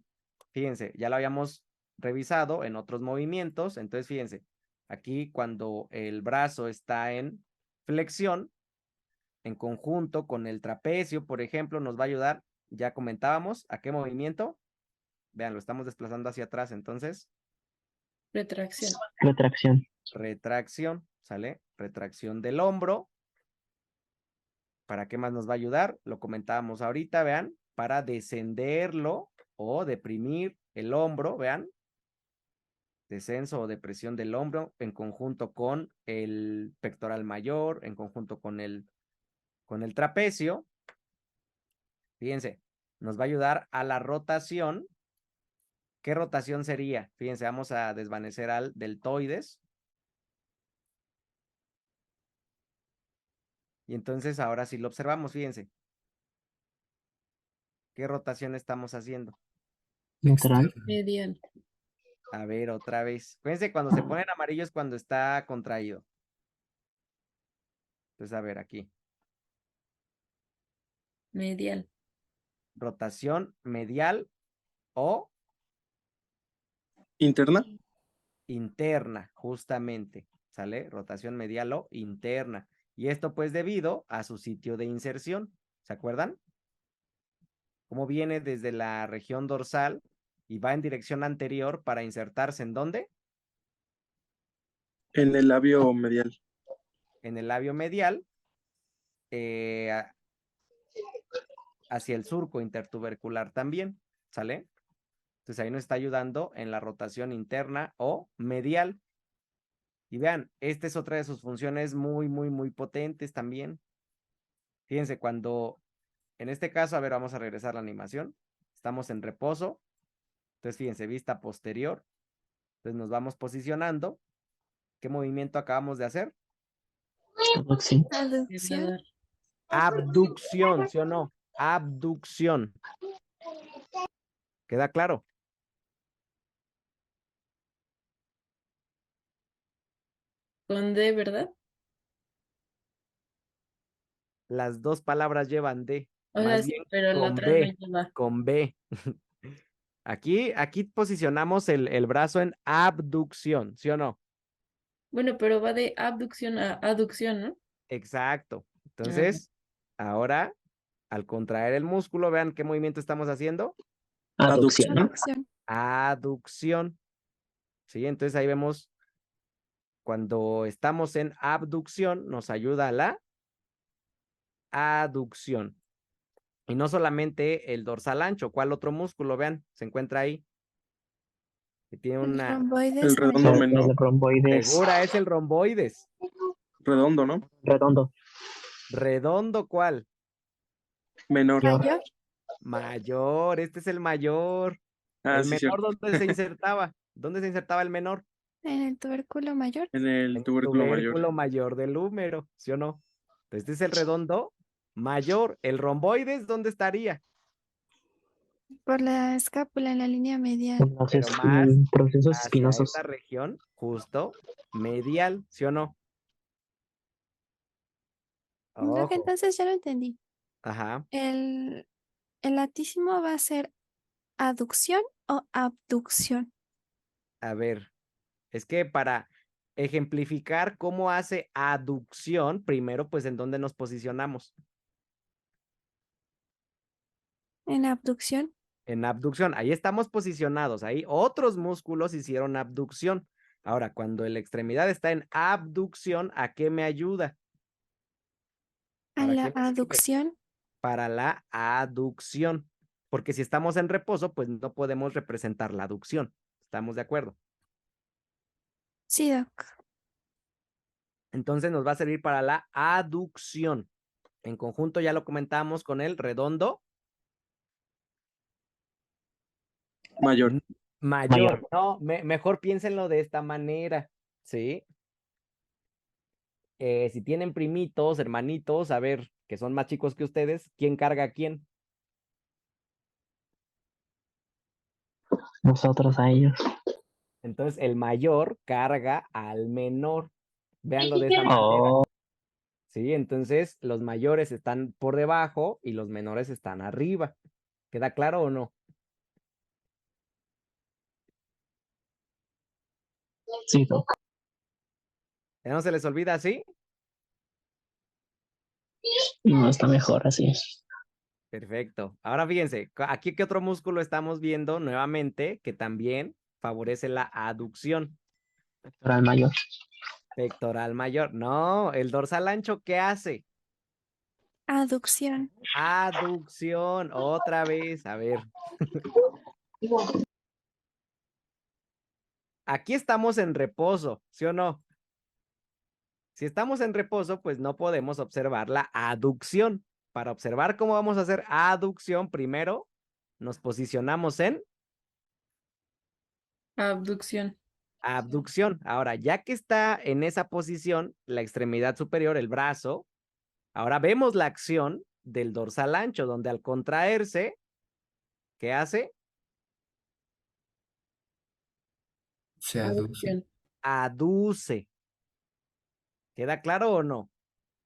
Fíjense, ya lo habíamos revisado en otros movimientos, entonces fíjense, aquí cuando el brazo está en flexión, en conjunto con el trapecio, por ejemplo, nos va a ayudar, ya comentábamos, ¿a qué movimiento? Vean, lo estamos desplazando hacia atrás, entonces, Retracción. Retracción. retracción, ¿sale? Retracción del hombro. ¿Para qué más nos va a ayudar? Lo comentábamos ahorita, vean, para descenderlo o deprimir el hombro, vean, descenso o depresión del hombro en conjunto con el pectoral mayor, en conjunto con el trapecio. Fíjense, nos va a ayudar a la rotación. ¿Qué rotación sería? Fíjense, vamos a desvanecer al deltoides. Y entonces ahora sí lo observamos, fíjense. ¿Qué rotación estamos haciendo? Lateral. Medial. A ver, otra vez. Fíjense, cuando se ponen amarillos cuando está contraído. Entonces, a ver, aquí. Medial. Rotación medial o ¿Interna? interna, justamente. ¿Sale? Rotación medial o interna. Y esto pues debido a su sitio de inserción. ¿Se acuerdan? Cómo viene desde la región dorsal y va en dirección anterior para insertarse ¿en dónde? En el labio medial. En el labio medial, hacia el surco intertubercular también, ¿sale? Entonces ahí nos está ayudando en la rotación interna o medial. Y vean, esta es otra de sus funciones muy, muy, muy potentes también. Fíjense, cuando, en este caso, a ver, vamos a regresar a la animación. Estamos en reposo. Entonces, fíjense, vista posterior. Entonces nos vamos posicionando. ¿Qué movimiento acabamos de hacer? Abducción. Aducción. Elevador. Abducción, ¿sí o no? Abducción. ¿Queda claro? Con D, ¿verdad? Las dos palabras llevan D, O sea, más sí, bien pero la con otra no B, lleva. con B. Aquí posicionamos el brazo en abducción, ¿sí o no? Bueno, pero va de abducción a aducción, ¿no? Exacto. Ah, Entonces, ahora, al contraer el músculo, vean qué movimiento estamos haciendo. Aducción, ¿no? Aducción. Aducción. ¿Sí? Entonces ahí vemos cuando estamos en abducción, nos ayuda a la aducción. Y no solamente el dorsal ancho, ¿cuál otro músculo? Vean, se encuentra ahí. Que tiene El una El romboides redondo mayor. menor. El romboides figura, es el romboides. Redondo, ¿no? redondo. ¿Redondo cuál? Menor. Mayor. Mayor, este es el mayor. Ah, El sí, menor, cierto. ¿dónde se insertaba? ¿Dónde se insertaba el menor? En el tubérculo mayor. En el En el tubérculo mayor. tubérculo mayor del húmero, ¿sí o no? Este es el redondo mayor. El romboides, ¿dónde estaría? Por la escápula en la línea medial. Pero más Procesos hacia espinosos. esta región, justo medial, ¿sí o no? Creo que Ojo. entonces ya lo entendí. Ajá. El latísimo va a ser aducción o abducción. A ver, es que para ejemplificar cómo hace aducción, primero, pues, ¿en dónde nos posicionamos? En abducción. En abducción. Ahí estamos posicionados. Ahí otros músculos hicieron abducción. Ahora, cuando la extremidad está en abducción, ¿a qué me ayuda? A ¿Para la qué me sirve? aducción. Para la aducción. Porque si estamos en reposo, pues no podemos representar la aducción. ¿Estamos de acuerdo? Sí, Doc. Entonces nos va a servir para la aducción. En conjunto ya lo comentamos con el redondo Mayor. mayor. No, mejor piénsenlo de esta manera, ¿sí? Si tienen primitos, hermanitos, a ver, que son más chicos que ustedes, ¿quién carga a quién? Nosotros a ellos. Entonces el mayor carga al menor. Véanlo de esa manera. Oh, Sí, entonces los mayores están por debajo y los menores están arriba. ¿Queda claro o no? sí, Doc. ¿No se les olvida así? No está mejor así. Perfecto. Ahora fíjense, aquí qué otro músculo estamos viendo nuevamente que también favorece la aducción. Pectoral mayor. Pectoral mayor. No, el dorsal ancho, ¿qué hace? Aducción. Aducción. Otra vez. A ver. Aquí estamos en reposo, ¿sí o no? Si estamos en reposo, pues no podemos observar la aducción. Para observar cómo vamos a hacer aducción, primero nos posicionamos en Abducción. abducción. Ahora, ya que está en esa posición, la extremidad superior, el brazo, ahora vemos la acción del dorsal ancho, donde al contraerse, ¿qué hace? Se aduce. Abducción. Aduce. ¿Queda claro o no?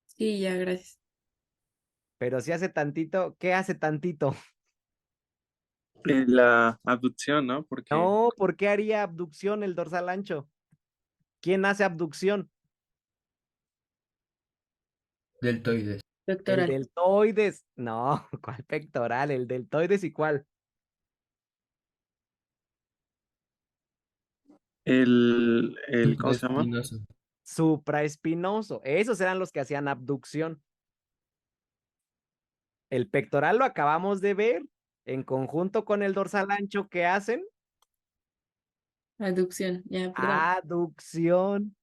Sí, ya, gracias. Pero si hace tantito, ¿qué hace tantito? La abducción, ¿no? Porque No, ¿por qué haría abducción el dorsal ancho? ¿Quién hace abducción? Deltoides. El Pectoral. deltoides. No, ¿cuál pectoral? El deltoides y cuál. ¿cómo se llama? Supraespinoso. Supraespinoso. Esos eran los que hacían abducción. El pectoral lo acabamos de ver en conjunto con el dorsal ancho que hacen Aducción. Ya, perdón. aducción.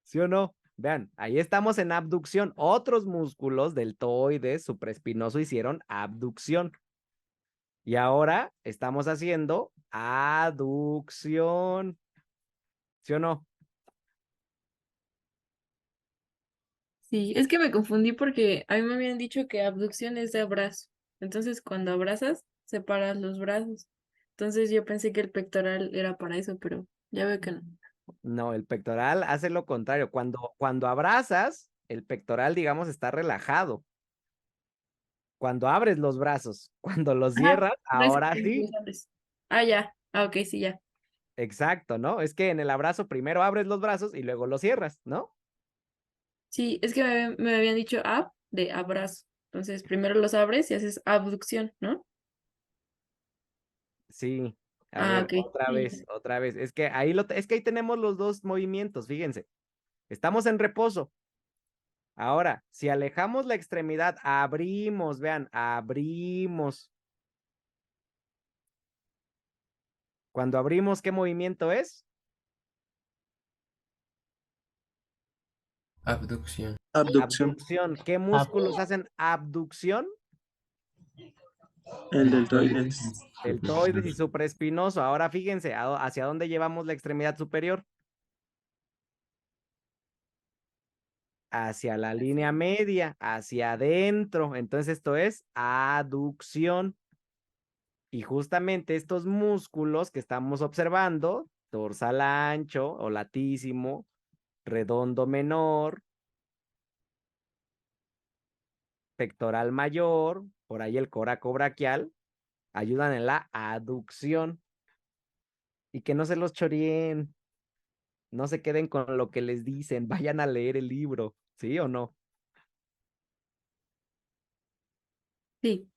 ¿Sí o no? Vean, ahí estamos en abducción. Otros músculos deltoides, supraespinoso hicieron abducción. Y ahora estamos haciendo aducción. ¿Sí o no? Sí, es que me confundí porque a mí me habían dicho que abducción es de abrazo. Entonces, cuando abrazas, separas los brazos. Entonces, yo pensé que el pectoral era para eso, pero ya veo que no. No, el pectoral hace lo contrario. Cuando abrazas, el pectoral, digamos, está relajado. Cuando abres los brazos, cuando los Ajá, cierras, por eso ahora cuando sí. los abres. Ah, ya. Ah, ok, sí, ya. Exacto, ¿no? Es que en el abrazo primero abres los brazos y luego los cierras, ¿no? Sí, es que me habían dicho ab de abrazo. Entonces, primero los abres y haces abducción, ¿no? Sí. A Ah, ver, ok. otra Sí, vez, otra vez. Es que ahí tenemos los dos movimientos, fíjense. Estamos en reposo. Ahora, si alejamos la extremidad, abrimos, vean, abrimos. Cuando abrimos, ¿qué movimiento es? Abducción. Abducción. Abducción. ¿Qué músculos hacen abducción? El Deltoides. deltoides. Deltoides y supraespinoso. Ahora fíjense, ¿hacia dónde llevamos la extremidad superior? Hacia la línea media, hacia adentro. Entonces esto es aducción. Y justamente estos músculos que estamos observando, dorsal ancho o latísimo, redondo menor, pectoral mayor, por ahí el coraco braquial, ayudan en la aducción. Y que no se los choreen, no se queden con lo que les dicen, vayan a leer el libro, ¿sí o no? sí,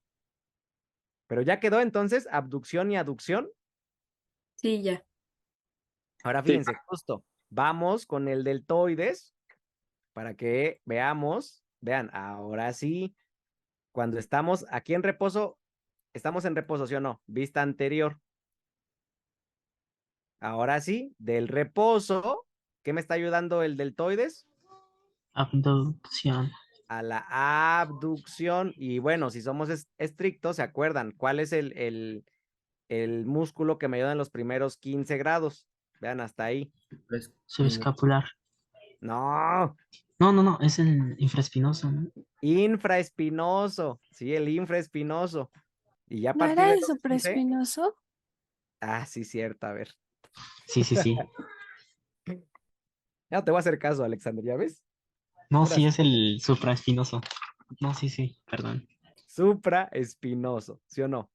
Pero ya quedó entonces abducción y aducción. sí, ya. Ahora Sí. fíjense, justo, vamos con el deltoides para que veamos, vean, ahora sí, cuando estamos aquí en reposo, estamos en reposo, ¿sí o no? Vista anterior. Ahora sí, del reposo, ¿qué me está ayudando el deltoides? Abducción. A la abducción. Y bueno, si somos estrictos, ¿se acuerdan? ¿Cuál es el músculo que me ayuda en los primeros 15 grados? Vean, hasta ahí. Pues, Subescapular. No, No, es el infraespinoso, ¿no? infraespinoso. Sí, el infraespinoso. Y ya a ¿No partir era de el los 15, supraespinoso? sí, cierto, a ver. Sí. Ya no te voy a hacer caso, Alexander, ¿ya ves? No, sí, Puras es el supraespinoso. No, sí, perdón. supraespinoso, ¿sí o no?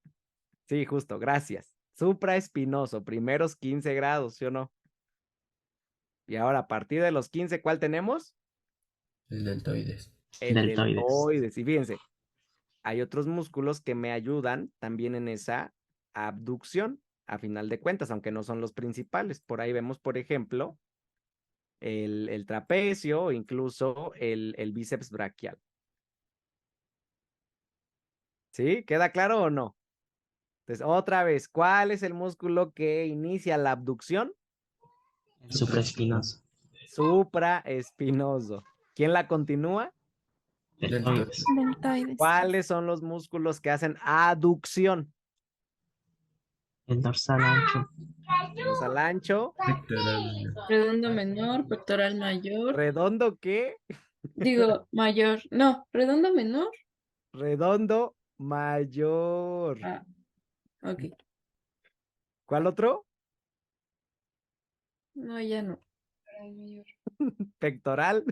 Sí, justo, gracias. Supraespinoso, primeros 15 grados, ¿sí o no? Y ahora, a partir de los 15, ¿cuál tenemos? el deltoides. El Deltoides. deltoides. Y fíjense, hay otros músculos que me ayudan también en esa abducción, a final de cuentas, aunque no son los principales. Por ahí vemos, por ejemplo, el trapecio, o incluso el bíceps braquial. ¿Sí? ¿Queda claro o no? Entonces, otra vez, ¿cuál es el músculo que inicia la abducción? El supraespinoso. Supraespinoso. ¿Quién la continúa? Deltoides. Deltoides. ¿Cuáles son los músculos que hacen aducción? El dorsal ancho. Dorsal ancho, Pectoral. Redondo menor, pectoral mayor. redondo, ¿qué? Digo, mayor. No, redondo menor. Redondo mayor. Ah, ok. ¿Cuál otro? No, ya no. Mayor. Pectoral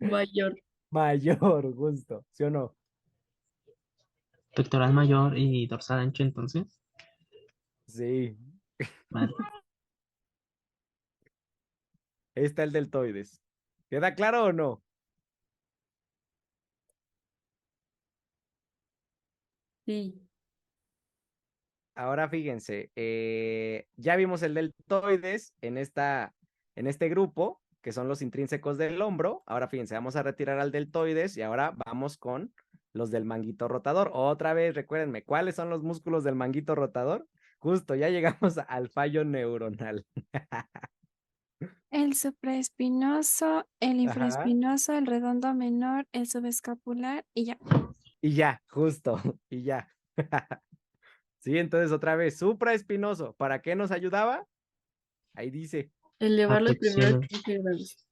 Mayor. mayor, justo, ¿sí o no? Pectoral mayor y dorsal ancho, entonces. Sí, Vale. ahí está el deltoides. ¿Queda claro o no? Sí. Ahora fíjense, ya vimos el deltoides en este grupo, que son los intrínsecos del hombro. Ahora fíjense, vamos a retirar al deltoides y ahora vamos con los del manguito rotador. Otra vez, recuérdenme, ¿cuáles son los músculos del manguito rotador? Justo, ya llegamos al fallo neuronal. El supraespinoso, el Ajá. infraespinoso, el redondo menor, el subescapular y ya. Y ya, justo, y ya. Sí, entonces otra vez, supraespinoso, ¿para qué nos ayudaba? Ahí dice, Elevar los primeros Abducción. 15 grados.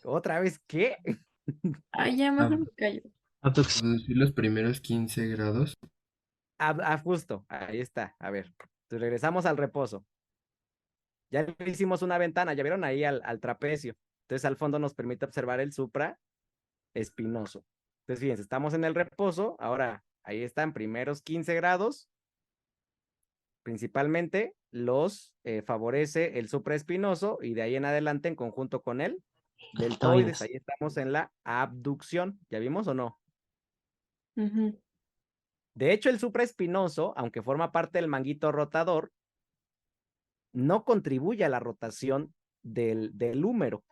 otra vez, ¿qué? Ay, ya mejor me callo. Abducción. Producir los primeros 15 grados. Justo, ahí está, a ver. Entonces regresamos al reposo. Ya le hicimos una ventana, ya vieron ahí al trapecio. Entonces al fondo nos permite observar el supraespinoso. Entonces fíjense, estamos en el reposo, ahora ahí están primeros 15 grados. Principalmente los favorece el supraespinoso y de ahí en adelante en conjunto con el deltoides. Deltoides. Ahí estamos en la abducción. ¿Ya vimos o no? Ujú. De hecho, el supraespinoso, aunque forma parte del manguito rotador, no contribuye a la rotación del húmero.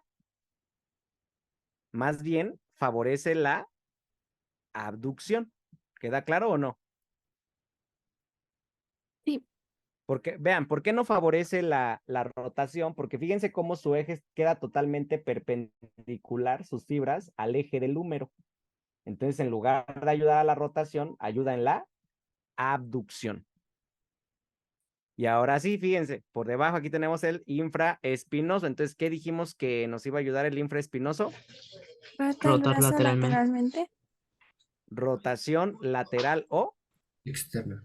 Más bien favorece la abducción. ¿Queda claro o no? Sí, Porque, vean, ¿por qué no favorece la rotación? Porque fíjense cómo su eje queda totalmente perpendicular, sus fibras, al eje del húmero. Entonces, en lugar de ayudar a la rotación, ayuda en la abducción. Y ahora sí, fíjense, por debajo aquí tenemos el infraespinoso. Entonces, ¿qué dijimos que nos iba a ayudar el infraespinoso? rota el Rotar brazo lateralmente. lateralmente. Rotación lateral o Externa.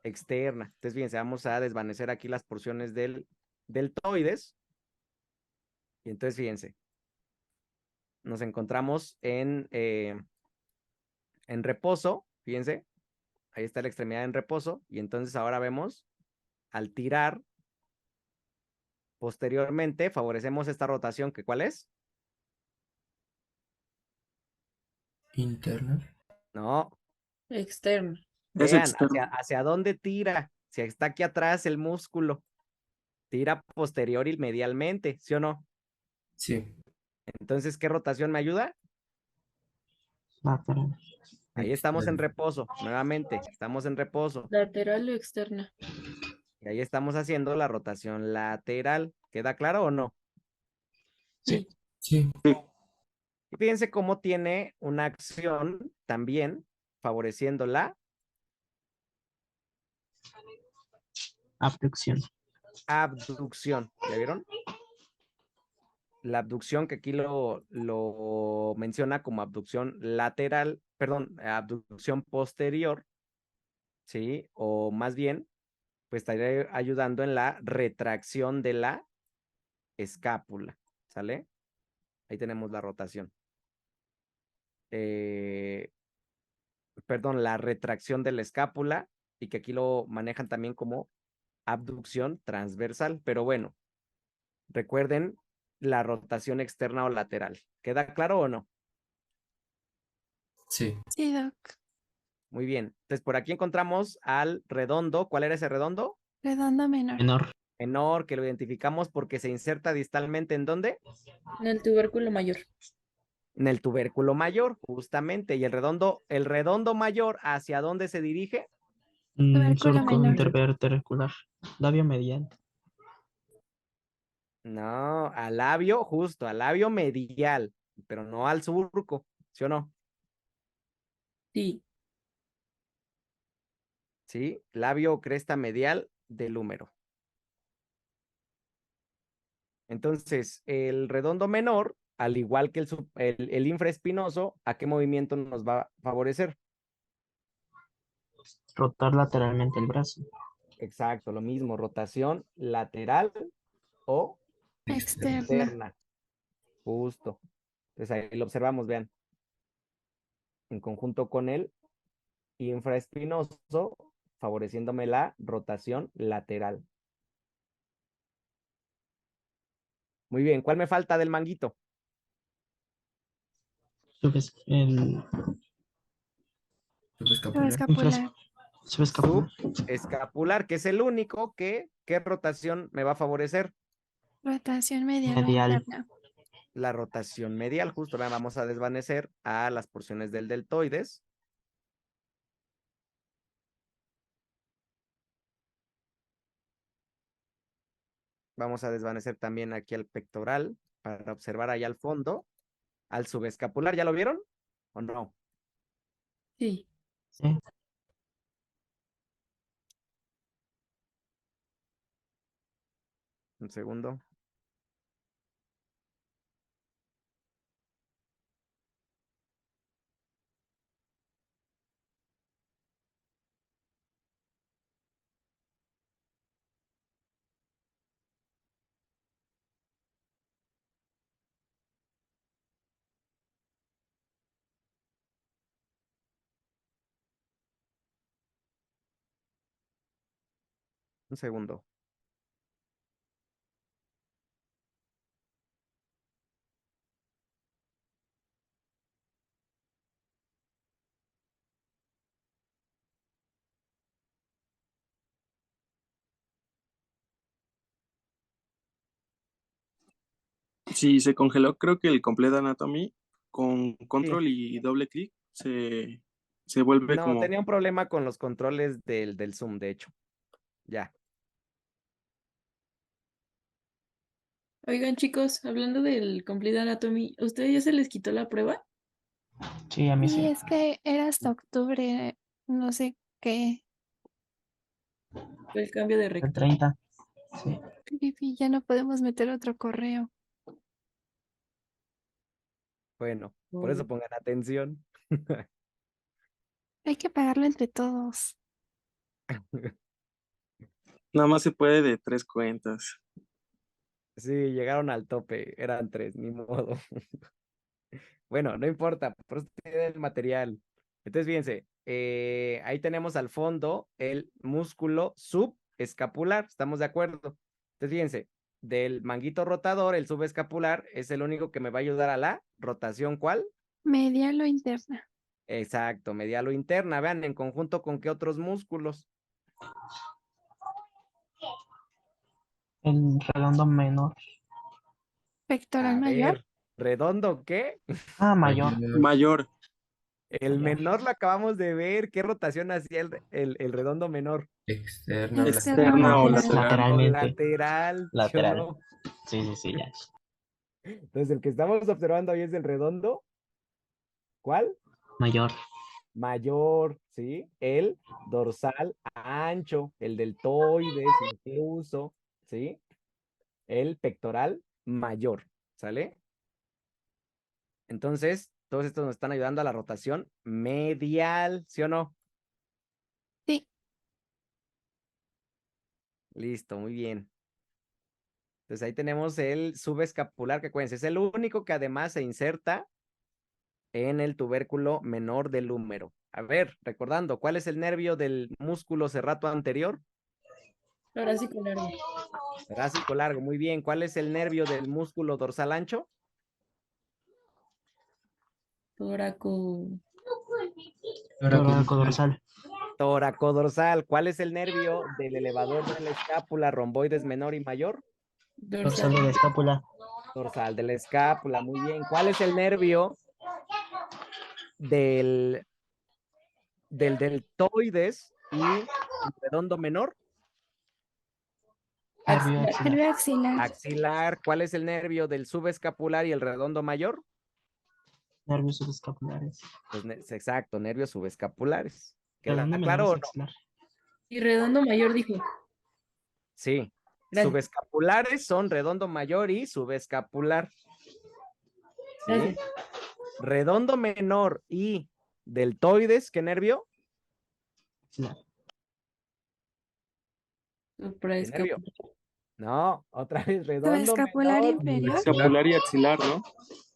externa. Entonces, fíjense, vamos a desvanecer aquí las porciones del deltoides. Y entonces, fíjense, nos encontramos en reposo. Fíjense, ahí está la extremidad en reposo. Y entonces ahora vemos, al tirar posteriormente, favorecemos esta rotación, que ¿cuál es? Interna. No, Externo. Es vean, externo. hacia dónde tira. Si está aquí atrás el músculo, tira posterior y medialmente, ¿sí o no? Sí. Entonces, ¿qué rotación me ayuda? Lateral. Ahí estamos en Externa. reposo, nuevamente, estamos en reposo. Lateral o externa. Y Y ahí estamos haciendo la rotación lateral. ¿Queda claro o no? Sí. Sí. Y fíjense cómo tiene una acción también favoreciendo la Abducción. abducción. ¿Ya vieron? La abducción que aquí lo menciona como abducción lateral, perdón, abducción posterior, ¿sí? O más bien, pues estaría ayudando en la retracción de la escápula, ¿sale? Ahí tenemos la rotación. Perdón, la retracción de la escápula y que aquí lo manejan también como abducción transversal, pero bueno, recuerden la rotación externa o lateral. ¿Queda claro o no? Sí. Sí, Doc. Muy bien. Entonces, por aquí encontramos al redondo. ¿Cuál era ese redondo? Redondo menor. Menor. Menor, que lo identificamos porque se inserta distalmente ¿en dónde? En el tubérculo mayor. En el tubérculo mayor, justamente. Y el redondo mayor, ¿hacia dónde se dirige? Tubérculo Surco menor. intervertebral. Labio medial. No, al labio, justo, al labio medial, pero no al surco, ¿sí o no? Sí. ¿Sí? Labio o cresta medial del húmero. Entonces, el redondo menor, al igual que el infraespinoso, ¿a qué movimiento nos va a favorecer? Rotar lateralmente el brazo. Exacto, lo mismo, rotación lateral o Externa. externa, justo. Entonces ahí lo observamos, vean, en conjunto con el infraespinoso, favoreciéndome la rotación lateral. Muy bien, ¿cuál me falta del manguito? El Subescapular. Subescapular. subescapular. Subescapular, que es el único que, ¿qué rotación me va a favorecer? Rotación medial o Medial. interna. La rotación medial, justo, vean, vamos a desvanecer a las porciones del deltoides. Vamos a desvanecer también aquí al pectoral para observar allá al fondo, al subescapular. ¿Ya lo vieron o no? Sí. Sí. Un segundo. Un segundo. Sí, se congeló, creo que el Complete Anatomy con Sí. control y doble clic se vuelve No, como... tenía un problema con los controles del Zoom, de hecho. Ya. Oigan, chicos, hablando del Complete Anatomy, ¿a ustedes ya se les quitó la prueba? Sí, a mí Y sí. es que era hasta octubre, no sé qué. Fue el cambio de El rector. 30. Sí. Y ya no podemos meter otro correo. Bueno, por eso pongan atención. Hay que pagarlo entre todos. Nada más se puede de 3 cuentas. Sí, llegaron al tope, eran 3, ni modo. Bueno, no importa, por eso tiene el material. Entonces, fíjense, ahí tenemos al fondo el músculo subescapular, ¿estamos de acuerdo? Entonces, fíjense, del manguito rotador, el subescapular es el único que me va a ayudar a la rotación, ¿cuál? Medial o interna. Exacto, medial o interna. Vean, en conjunto con qué otros músculos. El redondo menor. Pectoral A mayor. ver, ¿redondo qué? Ah, mayor. Mayor. El menor lo acabamos de ver. ¿Qué rotación hacía el redondo menor? Externa o Externa o lateral. lateral. O Lateralmente. lateral, ¿sí o Lateral. no? Sí, sí, sí, ya. Entonces, el que estamos observando ahí es el redondo. ¿Cuál? Mayor. Mayor, ¿sí? El dorsal ancho, el deltoides incluso, ¿sí? El pectoral mayor, ¿sale? Entonces, todos estos nos están ayudando a la rotación medial, ¿sí o no? Sí. Listo, muy bien. Entonces ahí tenemos el subescapular, que acuérdense, es el único que además se inserta en el tubérculo menor del húmero. A ver, recordando, ¿cuál es el nervio del músculo serrato anterior? Torácico largo. Torácico largo, muy bien. ¿Cuál es el nervio del músculo dorsal ancho? Tóraco. Torácico dorsal. Toracodorsal. ¿Cuál es el nervio del elevador de la escápula, romboides menor y mayor? Dorsal Dorsal. de la escápula. Dorsal de la escápula, muy bien. ¿Cuál es el nervio del deltoides y el redondo menor? Nervio Axilar. axilar. Nervio axilar. Axilar. ¿Cuál es el nervio del subescapular y el redondo mayor? Nervios subescapulares. Exacto, nervios subescapulares. ¿Queda Redondo menor claro es o no? axilar. Y redondo mayor dijo. Sí. Gracias. Subescapulares son redondo mayor y subescapular. ¿Sí? Gracias. Redondo menor y deltoides, ¿qué nervio? Axilar. ¿Qué nervio? Supraescapular. No, otra vez, redondo Subescapular menor. inferior. Escapular y axilar, ¿no?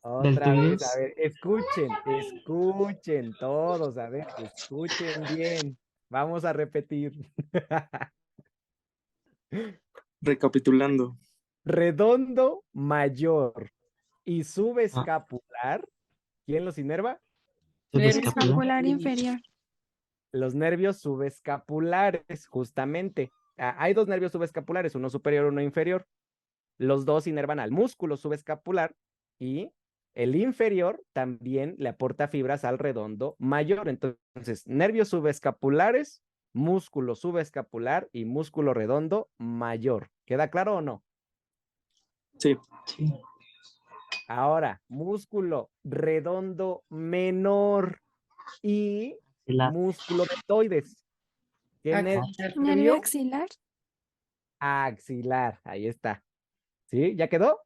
Otra vez, a Deltoides. ver, escuchen todos, a ver, escuchen bien. Vamos a repetir. Recapitulando. Redondo mayor y Ah, subescapular. ¿Quién los inerva? Nervio Escapular inferior. Los nervios subescapulares, justamente. Hay dos nervios subescapulares, uno superior, uno inferior. Los dos inervan al músculo subescapular y el inferior también le aporta fibras al redondo mayor. Entonces, nervios subescapulares, músculo subescapular y músculo redondo mayor. ¿Queda claro o no? Sí. sí. Ahora, músculo redondo menor y Axilar. músculo deltoides. ¿Qué axilar. Nervio nervio? axilar. Axilar. Ahí está. ¿Sí? ¿Ya quedó?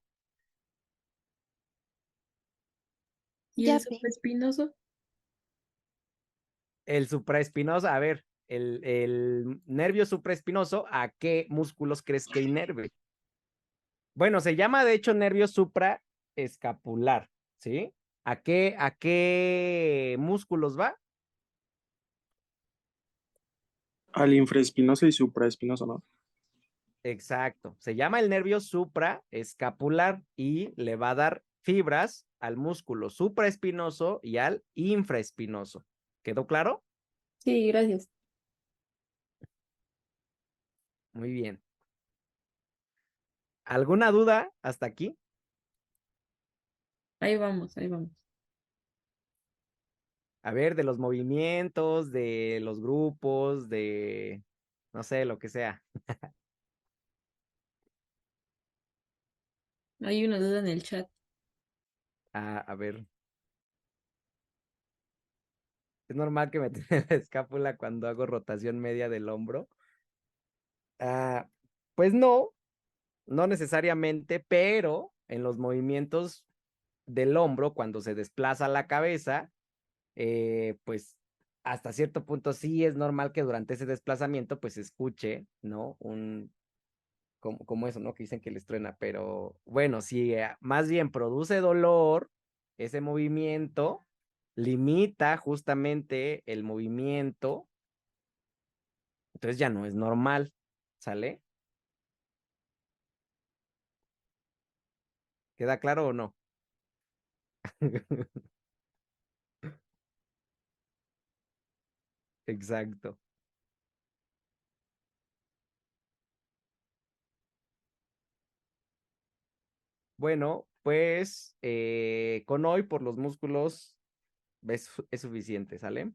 Y Ya el vi. supraespinoso. El supraespinoso, a ver, el nervio supraespinoso, ¿a qué músculos crees que inerve? Bueno, se llama de hecho nervio supraescapular, ¿sí? ¿A qué músculos va? Al infraespinoso y supraespinoso, ¿no? Exacto, se llama el nervio supraescapular y le va a dar fibras al músculo supraespinoso y al infraespinoso. ¿Quedó claro? Sí, gracias. Muy bien. ¿Alguna duda hasta aquí? Ahí vamos, ahí vamos. A ver, de los movimientos, de los grupos, de, no sé, lo que sea. Hay una duda en el chat. A ver, es normal que me tenga la escápula cuando hago rotación media del hombro. Ah, pues no, no necesariamente, pero en los movimientos del hombro, cuando se desplaza la cabeza, pues hasta cierto punto sí es normal que durante ese desplazamiento pues se escuche, ¿no? Como eso, ¿no? Que dicen que les truena, pero bueno, si más bien produce dolor, ese movimiento limita justamente el movimiento, entonces ya no es normal, ¿sale? ¿Queda claro o no? Exacto. Bueno, pues con hoy por los músculos es suficiente, ¿sale?